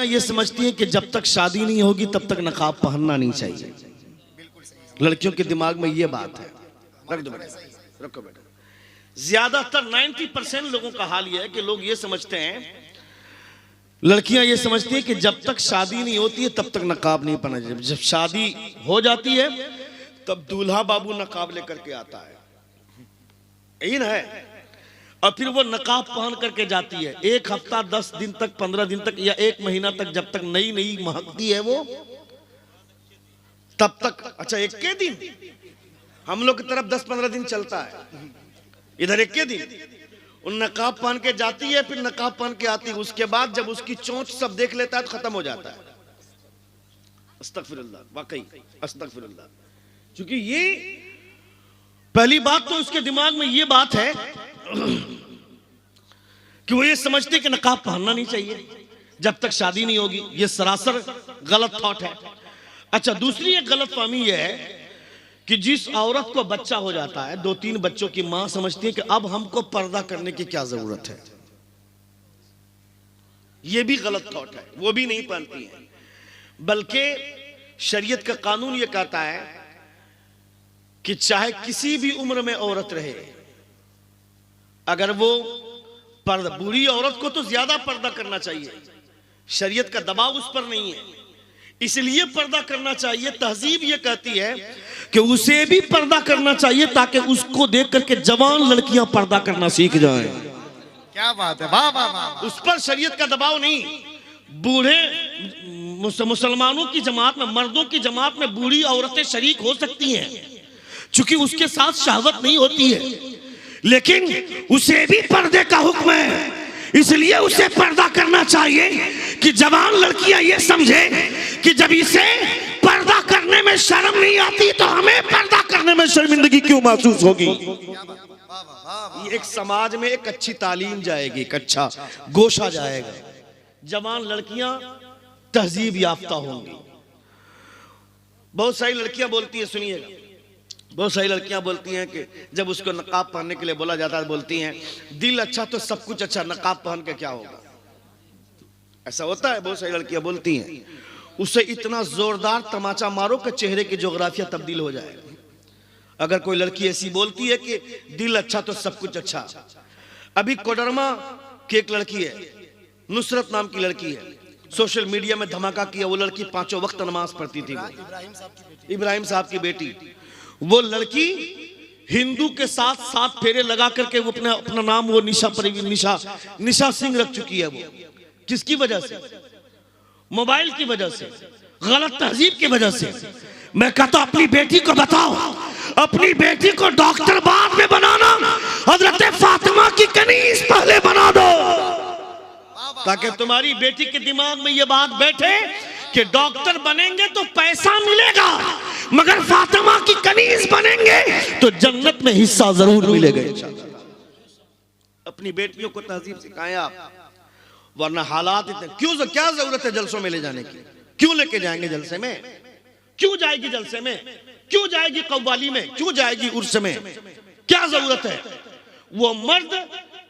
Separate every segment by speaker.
Speaker 1: लड़कियां ये समझती हैं कि जब तक शादी नहीं होगी तब तक नकाब पहनना नहीं चाहिए। लड़कियों के दिमाग में ये बात है। रख दो बेटा, रखो बेटा। ज्यादातर 90% लोगों का हाल यह है कि लोग ये समझते हैं, लड़कियां ये समझती हैं कि जब तक शादी नहीं होती है तब तक नकाब नहीं पहना चाहिए। जब शादी हो जाती है तब दूल्हा बाबू नकाब लेकर के आता है, यही ना है। और फिर वो नकाब पहन करके जाती है। एक हफ्ता, 10 दिन तक, 15 दिन तक, या 1 महीना तक, जब तक नई नई महकती है वो, तब तक। अच्छा, 1 दिन हम लोग की तरफ 10-15 दिन चलता है, इधर 1 दिन उन नकाब पहन के जाती है, फिर नकाब पहन के आती है। उसके बाद जब उसकी चोंच सब देख लेता है तो खत्म हो जाता है। अस्तगफिरुल्लाह, वाकई अस्तगफिरुल्लाह। क्योंकि ये पहली बात तो उसके दिमाग में ये बात है कि वो ये समझते कि नकाब पहनना नहीं चाहिए जब तक शादी नहीं होगी। ये सरासर गलत थॉट है। अच्छा, दूसरी एक गलत फहमी यह है कि जिस औरत को बच्चा हो जाता है, 2-3 बच्चों की मां समझती है कि अब हमको पर्दा करने की क्या जरूरत है। यह भी गलत थॉट है, वो भी नहीं पहनती है। बल्कि शरीयत का कानून यह कहता है कि चाहे किसी भी उम्र में औरत रहे, अगर वो पर्दा, बूढ़ी औरत को तो ज्यादा पर्दा करना चाहिए, शरीयत का दबाव उस पर नहीं है, इसलिए पर्दा करना चाहिए। तहजीब ये कहती है कि उसे भी पर्दा करना चाहिए ताकि उसको देख करके जवान लड़कियां पर्दा करना सीख जाएं।
Speaker 2: क्या बात है, वाह वाह वाह।
Speaker 1: उस पर शरीयत का दबाव नहीं। बूढ़े मुसलमानों की जमात में, मर्दों की जमात में बूढ़ी औरतें शरीक हो सकती हैं, चूंकि उसके साथ शहवत नहीं होती है, लेकिन उसे भी पर्दे का हुक्म है। इसलिए उसे पर्दा करना चाहिए कि जवान लड़कियां ये समझे कि जब इसे पर्दा करने में शर्म नहीं आती तो हमें पर्दा करने में शर्मिंदगी क्यों महसूस होगी। एक समाज में एक अच्छी तालीम जाएगी, एक अच्छा गोशा जाएगा, जवान लड़कियां तहजीब याफ्ता होंगी। बहुत सारी लड़कियां बोलती है, सुनिएगा, बहुत सारी लड़कियां बोलती हैं कि जब उसको नकाब पहनने के लिए बोला जाता है, बोलती हैं दिल अच्छा तो सब कुछ अच्छा, नकाब पहन के क्या होगा। ऐसा होता है, बहुत सारी लड़कियां बोलती हैं। उसे इतना जोरदार तमाचा मारो कि चेहरे की जोग्राफिया तब्दील हो जाए। अगर कोई लड़की ऐसी बोलती है कि दिल अच्छा तो सब कुछ अच्छा। अभी कोडरमा की एक लड़की है, नुसरत नाम की लड़की है, सोशल मीडिया में धमाका किया। वो लड़की 5 वक्त नमाज पढ़ती थी, इब्राहिम साहब की बेटी। वो लड़की हिंदू के साथ 7 फेरे लगा करके वो अपना नाम वो निशा सिंह रख चुकी है। वो किसकी वजह से? मोबाइल की वजह से, गलत तहजीब की वजह से। मैं कहता हूं अपनी बेटी को बताओ, अपनी बेटी को डॉक्टर बाद में बनाना, हजरत फातिमा की कनीज पहले बना दो, ताकि तुम्हारी बेटी के दिमाग में ये बात बैठे कि डॉक्टर बनेंगे तो पैसा मिलेगा, मगर फातिमा की कनीज बनेंगे तो जन्नत में हिस्सा जरूर मिलेगा। अपनी बेटियों को तहजीब सिखाएं आप, वरना हालात इतने। क्यों, क्या जरूरत है जलसों में ले जाने की? क्यों लेके जाएंगे जलसे में? क्यों जाएगी जलसे में? क्यों जाएगी कव्वाली में? क्यों जाएगी उर्स में? क्या जरूरत है? वो मर्द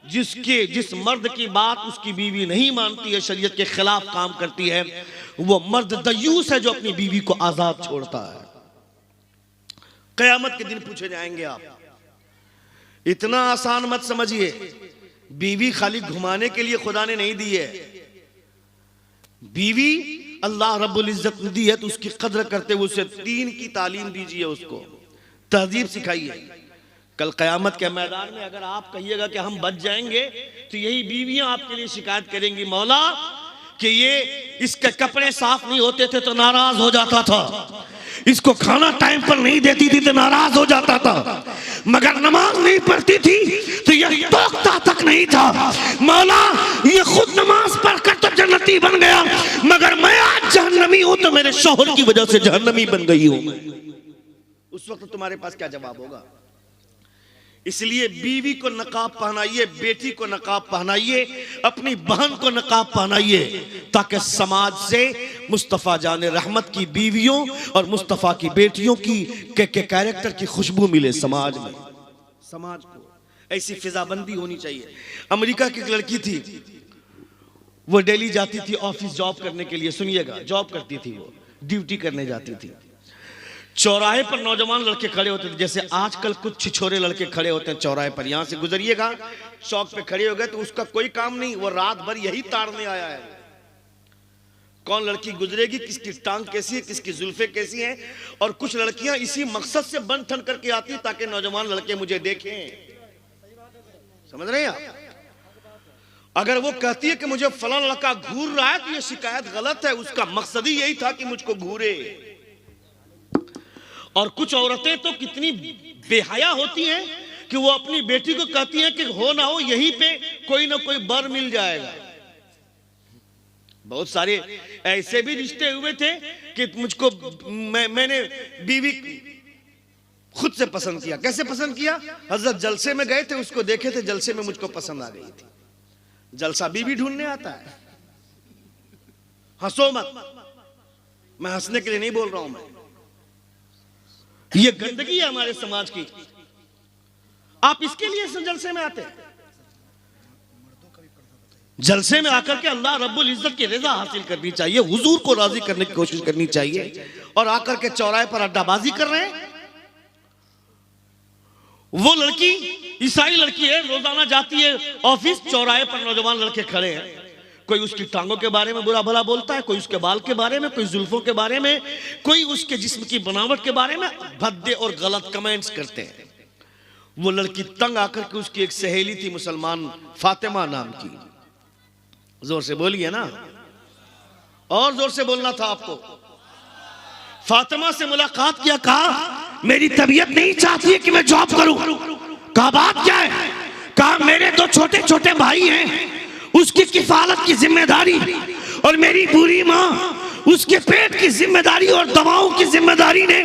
Speaker 1: जिस मर्द की बात उसकी बीवी नहीं मानती है, शरीयत के खिलाफ काम करती है, वो मर्द दयूस है जो अपनी बीवी को आजाद छोड़ता है। कयामत के दिन पूछे जाएंगे आप। इतना आसान मत समझिए, बीवी खाली घुमाने के लिए खुदा ने नहीं दी है। बीवी अल्लाह रब्बुल इज्जत ने दी है तो उसकी कद्र करते हुए उसे दीन की तालीम दीजिए, उसको तहजीब सिखाइए। कल कयामत के मैदान में अगर आप कहिएगा कि हम बच जाएंगे तो यही बीवियां आपके लिए शिकायत करेंगी, मौला कि ये इसके कपड़े साफ नहीं होते थे तो नाराज हो जाता था, इसको खाना टाइम पर नहीं देती थी तो नाराज हो जाता था, मगर नमाज नहीं पढ़ती थी तो ये टोकता तक नहीं था। मौला ये खुद नमाज पढ़कर तो जन्नती बन गया, मगर मैं आज जहन्नमी हूं तो मेरे शौहर की वजह से जहन्नमी बन गई हूं। उस वक्त तुम्हारे पास क्या जवाब होगा? इसलिए बीवी को नकाब पहनाइए, बेटी को नकाब पहनाइए, अपनी बहन को नकाब पहनाइए, ताकि समाज से मुस्तफ़ा जाने रहमत की बीवियों और मुस्तफ़ा की बेटियों की के कैरेक्टर की खुशबू मिले समाज में। समाज को ऐसी फिजाबंदी होनी चाहिए। अमेरिका की एक लड़की थी, वो डेली जाती थी ऑफिस जॉब करने के लिए। सुनिएगा, जॉब करती थी, वो ड्यूटी करने जाती थी। चौराहे पर नौजवान लड़के खड़े होते थे, जैसे आजकल कुछ छिछोरे लड़के खड़े होते हैं चौराहे पर। यहां से गुजरिएगा, चौक पे खड़े हो गए तो उसका कोई काम नहीं, वो रात भर यही ताड़ने आया है। कौन लड़की गुजरेगी, किसकी टांग कैसी है, किसकी जुल्फे कैसी हैं। और कुछ लड़कियां इसी मकसद से बन ठन करके आती ताकि नौजवान लड़के मुझे देखें। समझ रहे हैं आप? अगर वो कहती है कि मुझे फला लड़का घूर रहा है तो ये शिकायत गलत है, उसका मकसद ही यही था कि मुझको घूरे। और कुछ औरतें तो कितनी बेहया होती हैं कि वो अपनी बेटी को कहती हैं कि हो ना हो यहीं पे कोई ना कोई बर मिल जाएगा। बहुत सारे ऐसे भी रिश्ते हुए थे कि मुझको मैंने बीवी खुद से पसंद किया। कैसे पसंद किया? हजरत जलसे में गए थे, उसको देखे थे जलसे में, मुझको पसंद आ गई थी। जलसा बीवी ढूंढने आता है। हंसो मत, मैं हंसने के लिए नहीं बोल रहा हूं। मैं ये गंदगी है हमारे समाज की। आप इसके लिए जलसे में आते हैं। जलसे में आकर के अल्लाह रब्बुल इज्जत की रजा हासिल करनी चाहिए, हुजूर को राजी करने की कोशिश करनी चाहिए। और आकर के चौराहे पर अड्डाबाजी कर रहे हैं। वो लड़की ईसाई लड़की है, रोजाना जाती है ऑफिस। चौराहे पर नौजवान लड़के खड़े हैं, कोई उसकी टांगों के बारे में बुरा भला बोलता है, कोई उसके बाल के बारे में, कोई जुल्फों के बारे में, कोई उसके जिस्म की बनावट के बारे में भद्दे और गलत कमेंट्स करते हैं। वो लड़की तंग आकर के, उसकी एक सहेली थी मुसलमान, फातिमा नाम की। जोर से बोलिए ना, और जोर से बोलना था आपको। फातिमा से मुलाकात किया, कहा मेरी तबीयत नहीं चाहती है कि मैं जॉब करूं। कहा बात क्या है? कहा मेरे दो छोटे छोटे भाई हैं, उसकी किफालत की जिम्मेदारी और मेरी बुरी माँ उसके पेट की जिम्मेदारी और दवाओं की जिम्मेदारी ने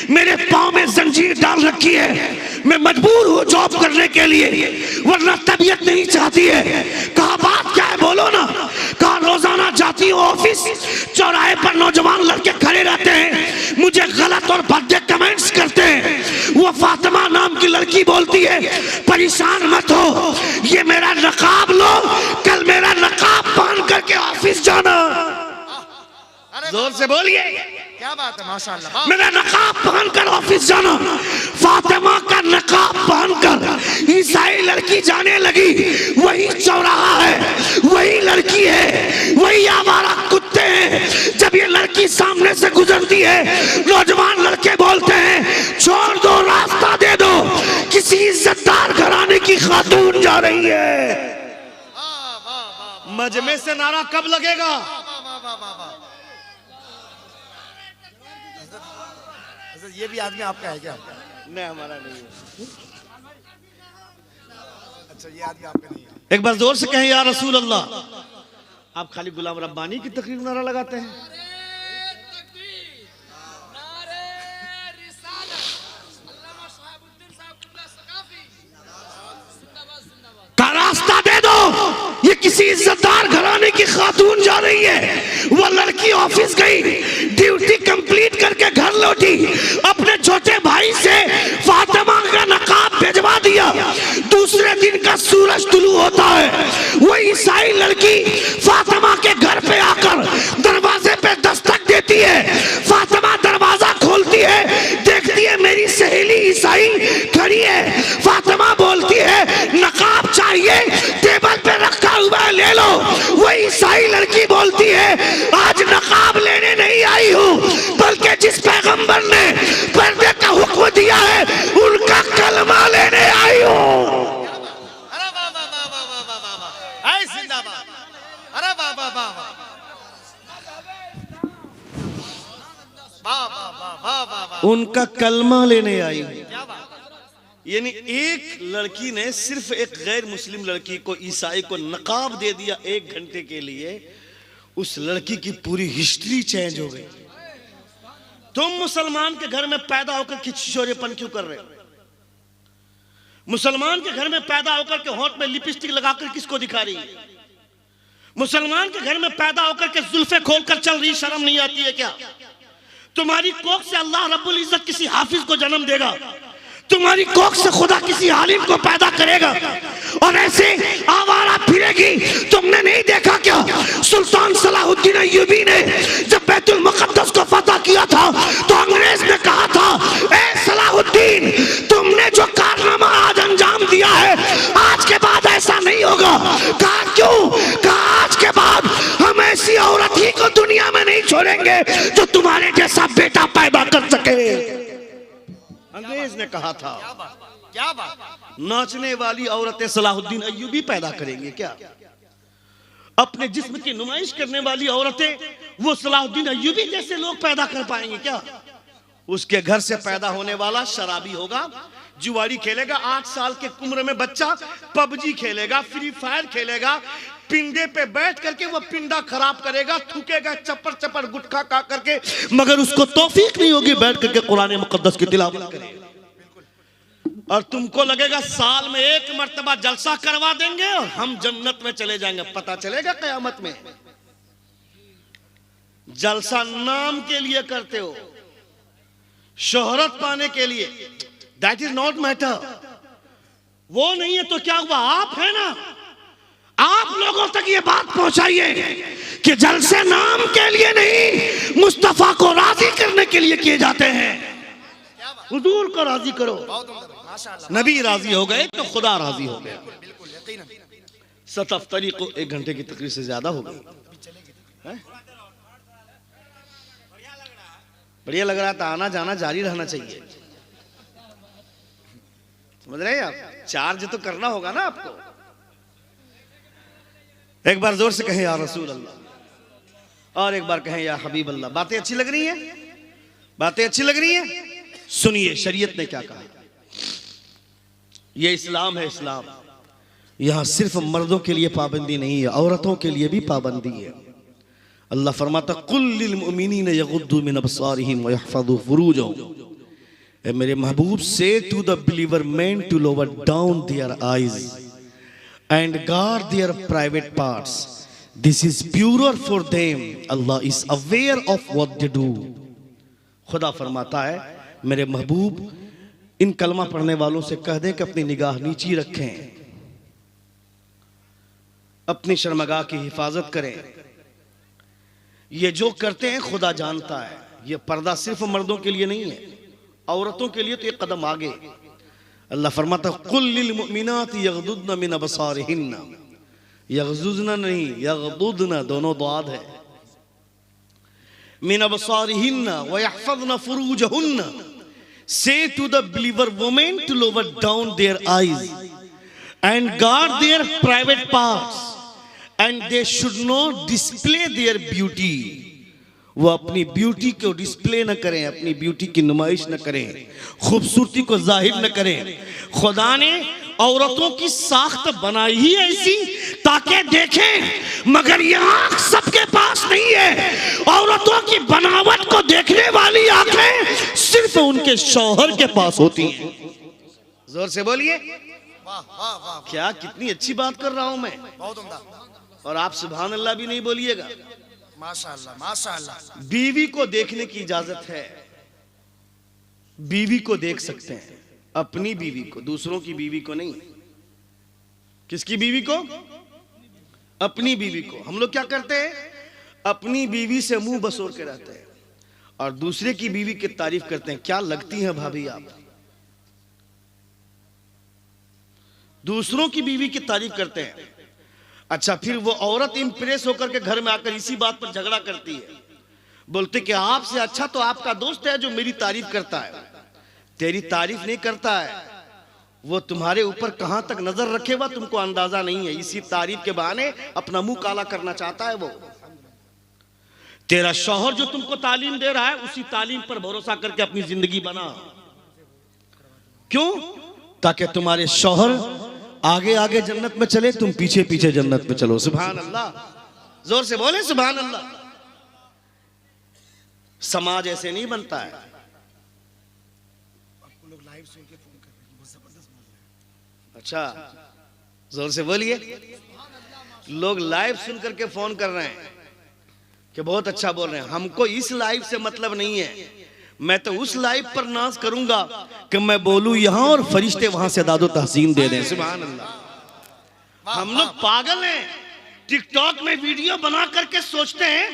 Speaker 1: मेरे पांव में जंजीर डाल रखी है। मैं मजबूर हूँ जॉब करने के लिए, वरना तबीयत नहीं चाहती है। कहा बात क्या है, बोलो ना। कहा रोजाना जाती हूँ ऑफिस, चौराहे पर नौजवान लड़के खड़े रहते हैं, मुझे गलत और भद्दे कमेंट्स करते हैं। वो फातिमा नाम की लड़की बोलती है परेशान मत हो, ये मेरा नकाब लो, कल मेरा नकाब पहन करके ऑफिस जाना। जोर से बोलिए,
Speaker 2: क्या बात है, माशाअल्लाह।
Speaker 1: मेरा नकाब पहनकर ऑफिस जाना। फातिमा का नकाब पहनकर ईसाई लड़की जाने लगी। वही चौराहा है, वही लड़की है, वही आवारा कुत्ते हैं। जब ये लड़की सामने से गुजरती है, नौजवान लड़के बोलते हैं छोड़ दो, रास्ता दे दो, किसी इज्जतदार घराने की खातून जा रही है। मजमे से नारा कब लगेगा?
Speaker 2: ये भी आदमी आपका है क्या?
Speaker 1: नहीं, हमारा नहीं है।
Speaker 2: अच्छा, ये आदमी आपका नहीं है।
Speaker 1: एक बार जोर से कहें या रसूल अल्लाह। आप खाली गुलाम रब्बानी की तकरीर नारा लगाते हैं। का रास्ता दे दो, ये किसी इज्जतदार घराने की खातून जा रही है। वो लड़की ऑफिस गई, ड्यूटी कंप्लीट करके घर लौटी, अपने छोटे भाई से फातिमा का नकाब भिजवा दिया। दूसरे दिन का सूरज तुलू होता है, वो ईसाई लड़की फातिमा के घर पे आकर दरवाजे पे दस्तक देती है। फातिमा दरवाजा खोलती है, देखती है मेरी सहेली ईसाई खड़ी है। फातिमा बोलती है नकाब चाहिए, टेबल पे रखा हुआ है, ले लो। वो ईसाई लड़की बोलती है आज नकाब लेने नहीं आई हूँ, बल्कि जिस पैगंबर ने पर्दे का हुक्म दिया है उनका कलमा लेने आई हूँ।
Speaker 2: अरे वाह वाह वाह वाह वाह वाह वाह, ऐ जिंदाबाद। अरे वाह वाह वाह वाह वाह वाह वाह वाह वाह,
Speaker 1: उनका कलमा लेने आई हूँ।
Speaker 2: क्या बात।
Speaker 1: यानी एक लड़की ने सिर्फ एक गैर मुस्लिम लड़की को, ईसाई को नकाब दे दिया 1 घंटे के लिए, उस लड़की की पूरी हिस्ट्री चेंज हो गई। तुम मुसलमान के घर में पैदा होकर खिचचोरेपन क्यों कर रहे हो? मुसलमान के घर में पैदा होकर के होंठ में लिपस्टिक लगाकर किसको दिखा रही है? मुसलमान के घर में पैदा होकर के जुल्फे खोलकर चल रही, शर्म नहीं आती है क्या? तुम्हारी कोख से अल्लाह रब्बुल इज्जत किसी हाफिज को जन्म देगा, तुम्हारी कोख से खुदा किसी आलिम को पैदा करेगा और ऐसे आवारा फिरेगी। तुमने नहीं देखा क्या सुल्तान सलाहुद्दीन अय्यूबी ने जब बैतुल मुकद्दस को फतह किया था तो अंग्रेज ने कहा था, ए सलाहुद्दीन, तुमने जो कारनामा आज अंजाम दिया है आज के बाद ऐसा नहीं होगा। कहा क्यों? कहा आज के बाद हम ऐसी औरत ही को दुनिया में नहीं छोड़ेंगे जो तुम्हारे जैसा बेटा पैदा कर सके। अंग्रेज ने कहा था।
Speaker 2: क्या बात?
Speaker 1: नाचने वाली औरतें सलाहुद्दीन अय्यूबी पैदा करेंगे क्या? अपने जिस्म की नुमाइश करने वाली औरतें वो सलाहुद्दीन अय्यूबी जैसे लोग पैदा कर पाएंगे क्या? उसके घर से पैदा होने वाला शराबी होगा, जुआरी खेलेगा, 8 साल के उम्र में बच्चा पबजी खेलेगा, फ्री फायर खेलेगा, पिंडे पे बैठ करके वो पिंडा खराब करेगा, थूकेगा चप्पर चप्पर गुटखा खा करके, मगर उसको तौफीक नहीं होगी बैठ करके कुरान मुकद्दस की तिलावत करे। और तुमको लगेगा साल में 1 मर्तबा जलसा करवा देंगे और हम जन्नत में चले जाएंगे। पता चलेगा कयामत में। जलसा नाम के लिए करते हो, शोहरत पाने के लिए, दैट इज नॉट मैटर। वो नहीं है तो क्या हुआ? आप है ना, आप लोगों तक ये बात पहुंचाइए कि जलसे नाम के लिए नहीं, मुस्तफा को राजी करने के लिए किए जाते हैं। हुजूर को राजी करो, नबी राजी हो गए तो खुदा राजी हो गया। 77 को 1 घंटे की तकरीर से ज्यादा हो गई। बढ़िया लग रहा था। आना जाना जारी रहना चाहिए, समझ रहे हैं आप? चार्ज तो करना होगा ना आपको। एक बार जोर से कहें या रसूल अल्लाह, और एक बार कहें या हबीब अल्लाह। बातें अच्छी लग रही हैं? बातें अच्छी लग रही हैं? सुनिए शरीयत ने क्या कहा। ये इस्लाम है। इस्लाम यहां सिर्फ मर्दों के लिए पाबंदी नहीं है, औरतों के लिए भी पाबंदी है। अल्लाह फरमाता कुल लिल मुमिनीना यगुद्दू मिन अबसारिहिम व यहफज़ू फुरूजहुम। ए मेरे महबूब, say to the believer men to lower down their eyes and guard their private parts. This is purer for them. Allah is aware of what they do. खुदा फरमाता है मेरे महबूब, इन कलमा पढ़ने वालों से कह दें कि अपनी निगाह नीची रखें, अपनी शर्मगाह की हिफाजत करें। ये जो करते हैं खुदा जानता है। ये पर्दा सिर्फ मर्दों के लिए नहीं है, औरतों के लिए तो एक कदम आगे। अल्लाह फरमाता कुल लिल मुमिनात यगदुदना मिन अबसारिहिन्ना, यगजुजना नहीं यगदुदना, दोनों दाद है। मिन अबसारिहिन्ना व यहफज़ना फुरूजहुन्ना, say to the believer women to lower down their eyes and guard their private parts and they should not display their beauty. वो अपनी ब्यूटी को डिस्प्ले न करें, अपनी ब्यूटी की नुमाइश न करें, खूबसूरती को जाहिर न करें। खुदा ने औरतों की साख्त बनाई ही ऐसी ताकि देखें, मगर ये आंख सबके पास नहीं है। औरतों की बनावट को देखने वाली आंखें सिर्फ उनके शौहर के पास होती हैं। जोर से बोलिए
Speaker 2: वाह वाह वाह,
Speaker 1: क्या कितनी अच्छी बात कर रहा हूं मैं।
Speaker 2: बहुत उम्दा।
Speaker 1: और आप सुभान अल्लाह भी नहीं बोलिएगा।
Speaker 2: माशाअल्लाह माशाअल्लाह।
Speaker 1: बीवी को देखने की इजाजत है, बीवी को देख सकते हैं, अपनी बीवी को, दूसरों की बीवी को नहीं। किसकी बीवी को? अपनी बीवी को। हम लोग क्या करते हैं, अपनी बीवी से मुंह बसोर के रहते हैं और दूसरे की बीवी की तारीफ करते हैं। क्या लगती हैं भाभी आप? दूसरों की बीवी की तारीफ करते हैं। अच्छा, फिर वो औरत इंप्रेस होकर के घर में आकर इसी बात पर झगड़ा करती है, बोलते कि आपसे अच्छा तो आपका दोस्त है जो मेरी तारीफ करता है। तेरी तारीफ नहीं करता है, वो तुम्हारे ऊपर कहां तक नजर रखेगा तुमको अंदाजा नहीं है। इसी तारीफ के बहाने अपना मुंह काला करना चाहता है वो। तेरा शौहर जो तुमको तालीम दे रहा है, उसी तालीम पर भरोसा करके अपनी जिंदगी बना। क्यों? ताकि तुम्हारे शौहर आगे आगे जन्नत में चले, तुम पीछे पीछे जन्नत में चलो। सुभान अल्लाह, जोर से बोले सुभान अल्लाह। समाज ऐसे नहीं बनता है। अच्छा, जोर से बोलिए। लोग लाइव सुन करके फोन कर रहे हैं कि बहुत अच्छा बोल रहे हैं। हमको इस लाइव से मतलब नहीं है, मैं तो उस लाइव पर नाज करूंगा कि मैं बोलूं यहां और फरिश्ते वहां से दादो तहसीन दे दें। सुभान अल्लाह। हम लोग पागल हैं, टिकटॉक में वीडियो बना करके सोचते हैं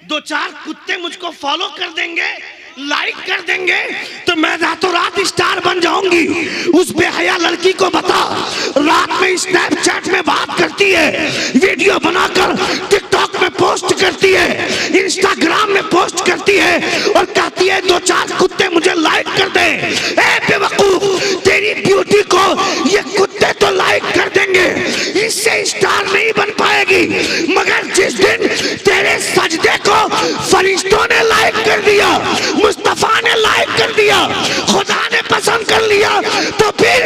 Speaker 1: 2-4 कुत्ते मुझको फॉलो कर देंगे, लाइक कर देंगे तो मैं रातों रात स्टार बन जाऊंगी। उस बेहया लड़की को बता, रात में स्नैपचैट में बात करती है, वीडियो बनाकर टिकटॉक में पोस्ट करती है, इंस्टाग्राम में पोस्ट करती है और कहती है 2-4 कुत्ते मुझे लाइक कर दे। ए बेवकूफ, तेरी ब्यूटी को ये कुत्ते तो लाइक कर देंगे, इससे स्टार नहीं बन पाएगी। मगर जिस दिन तेरे सजदे को फरिश्तों ने लाइक कर दिया, मुस्तफा ने लाइक कर दिया, खुदा ने पसंद कर लिया, तो फिर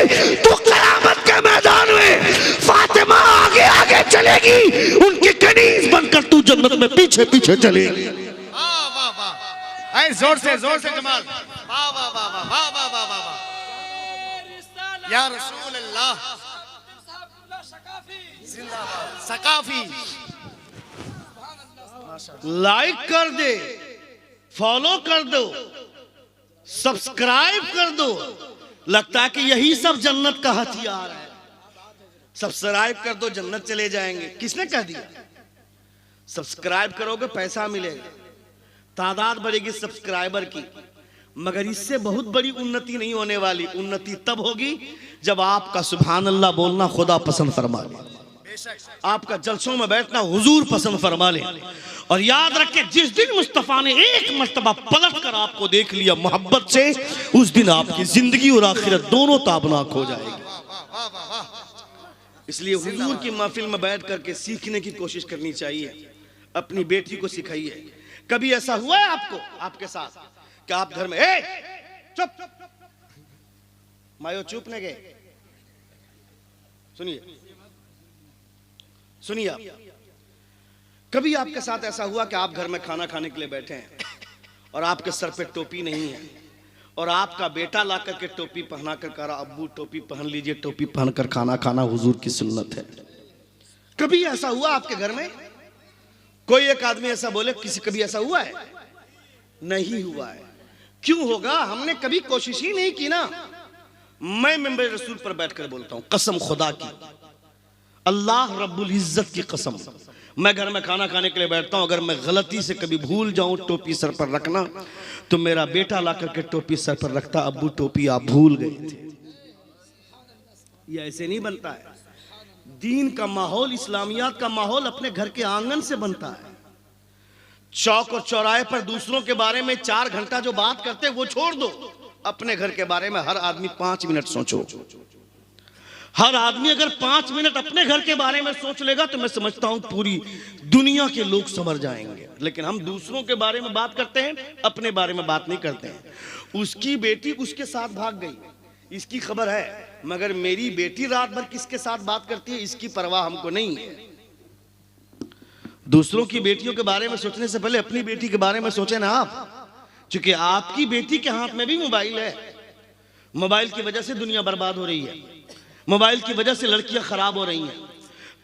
Speaker 1: तू कयामत के मैदान में फातिमा आगे आगे चलेगी, उनकी कनीज बनकर तू जन्नत में पीछे पीछे चलेगी।
Speaker 2: वाह वाह वाह, ऐ जोर से जमाल। वाह वाह वाह वाह वाह वाह वाह वाह वाह। या रसूल अल्लाह, जिंदाबाद सकाफी।
Speaker 1: लाइक कर दे, फॉलो कर दो, सब्सक्राइब कर दो। लगता है कि यही सब जन्नत का हथियार है। सब्सक्राइब कर दो, जन्नत चले जाएंगे। किसने कह दिया? सब्सक्राइब करोगे पैसा मिलेगा, तादाद बढ़ेगी सब्सक्राइबर की, मगर इससे बहुत बड़ी उन्नति नहीं होने वाली। उन्नति तब होगी जब आपका सुभान अल्लाह बोलना खुदा पसंद फरमा ले, आपका जलसों में बैठना हुजूर पसंद फरमा ले। और याद रखें, जिस दिन मुस्तफा ने एक मर्तबा पलट कर आपको देख लिया मोहब्बत से, उस दिन आपकी जिंदगी और आखिरत दोनों ताबनाक हो जाएगी। इसलिए हुजूर की महफिल में बैठ करके सीखने की कोशिश करनी चाहिए। अपनी बेटी को सिखाइए। कभी ऐसा हुआ है आपको, आपके साथ, कि आप घर में चुप मायो चुप न गए? सुनिए सुनिए, आप कभी आपके साथ ऐसा हुआ कि आप घर में खाना खाने के लिए बैठे हैं और आपके सर पे टोपी नहीं है और आपका बेटा ला करके टोपी पहना कर कह रहा, अब्बू टोपी पहन लीजिए, टोपी पहनकर खाना खाना हुजूर की सुन्नत है। कभी ऐसा हुआ आपके घर में? कोई एक आदमी ऐसा बोले, किसी कभी ऐसा हुआ है? नहीं हुआ है। क्यों होगा? हमने कभी कोशिश ही नहीं की ना। मैं मिंबर रसूल पर बैठकर बोलता हूं, कसम खुदा की, अल्लाह रब्बुल इज्जत की कसम, मैं घर में खाना खाने के लिए बैठता हूं, अगर मैं गलती से कभी भूल जाऊं टोपी सर पर रखना, तो मेरा बेटा ला करके टोपी सर पर रखता, अब्बू टोपी आप भूल गए थे। ये ऐसे नहीं बनता है। दीन का माहौल, इस्लामियात का माहौल अपने घर के आंगन से बनता है। चौक और चौराहे पर दूसरों के बारे में 4 घंटा जो बात करते हैं वो छोड़ दो, अपने घर के बारे में हर आदमी 5 मिनट सोचो। हर आदमी अगर 5 मिनट अपने घर के बारे में सोच लेगा तो मैं समझता हूं पूरी दुनिया के लोग संवर जाएंगे। लेकिन हम दूसरों के बारे में बात करते हैं, अपने बारे में बात नहीं करते हैं। उसकी बेटी उसके साथ भाग गई, इसकी खबर है, मगर मेरी बेटी रात भर किसके साथ बात करती है इसकी परवाह हमको नहीं है। दूसरों की बेटियों के बारे में सोचने से पहले अपनी बेटी के बारे में सोचें ना आप, क्योंकि आपकी बेटी के हाथ में भी मोबाइल है। मोबाइल की वजह से दुनिया बर्बाद हो रही है, मोबाइल की वजह से लड़कियां खराब हो रही हैं।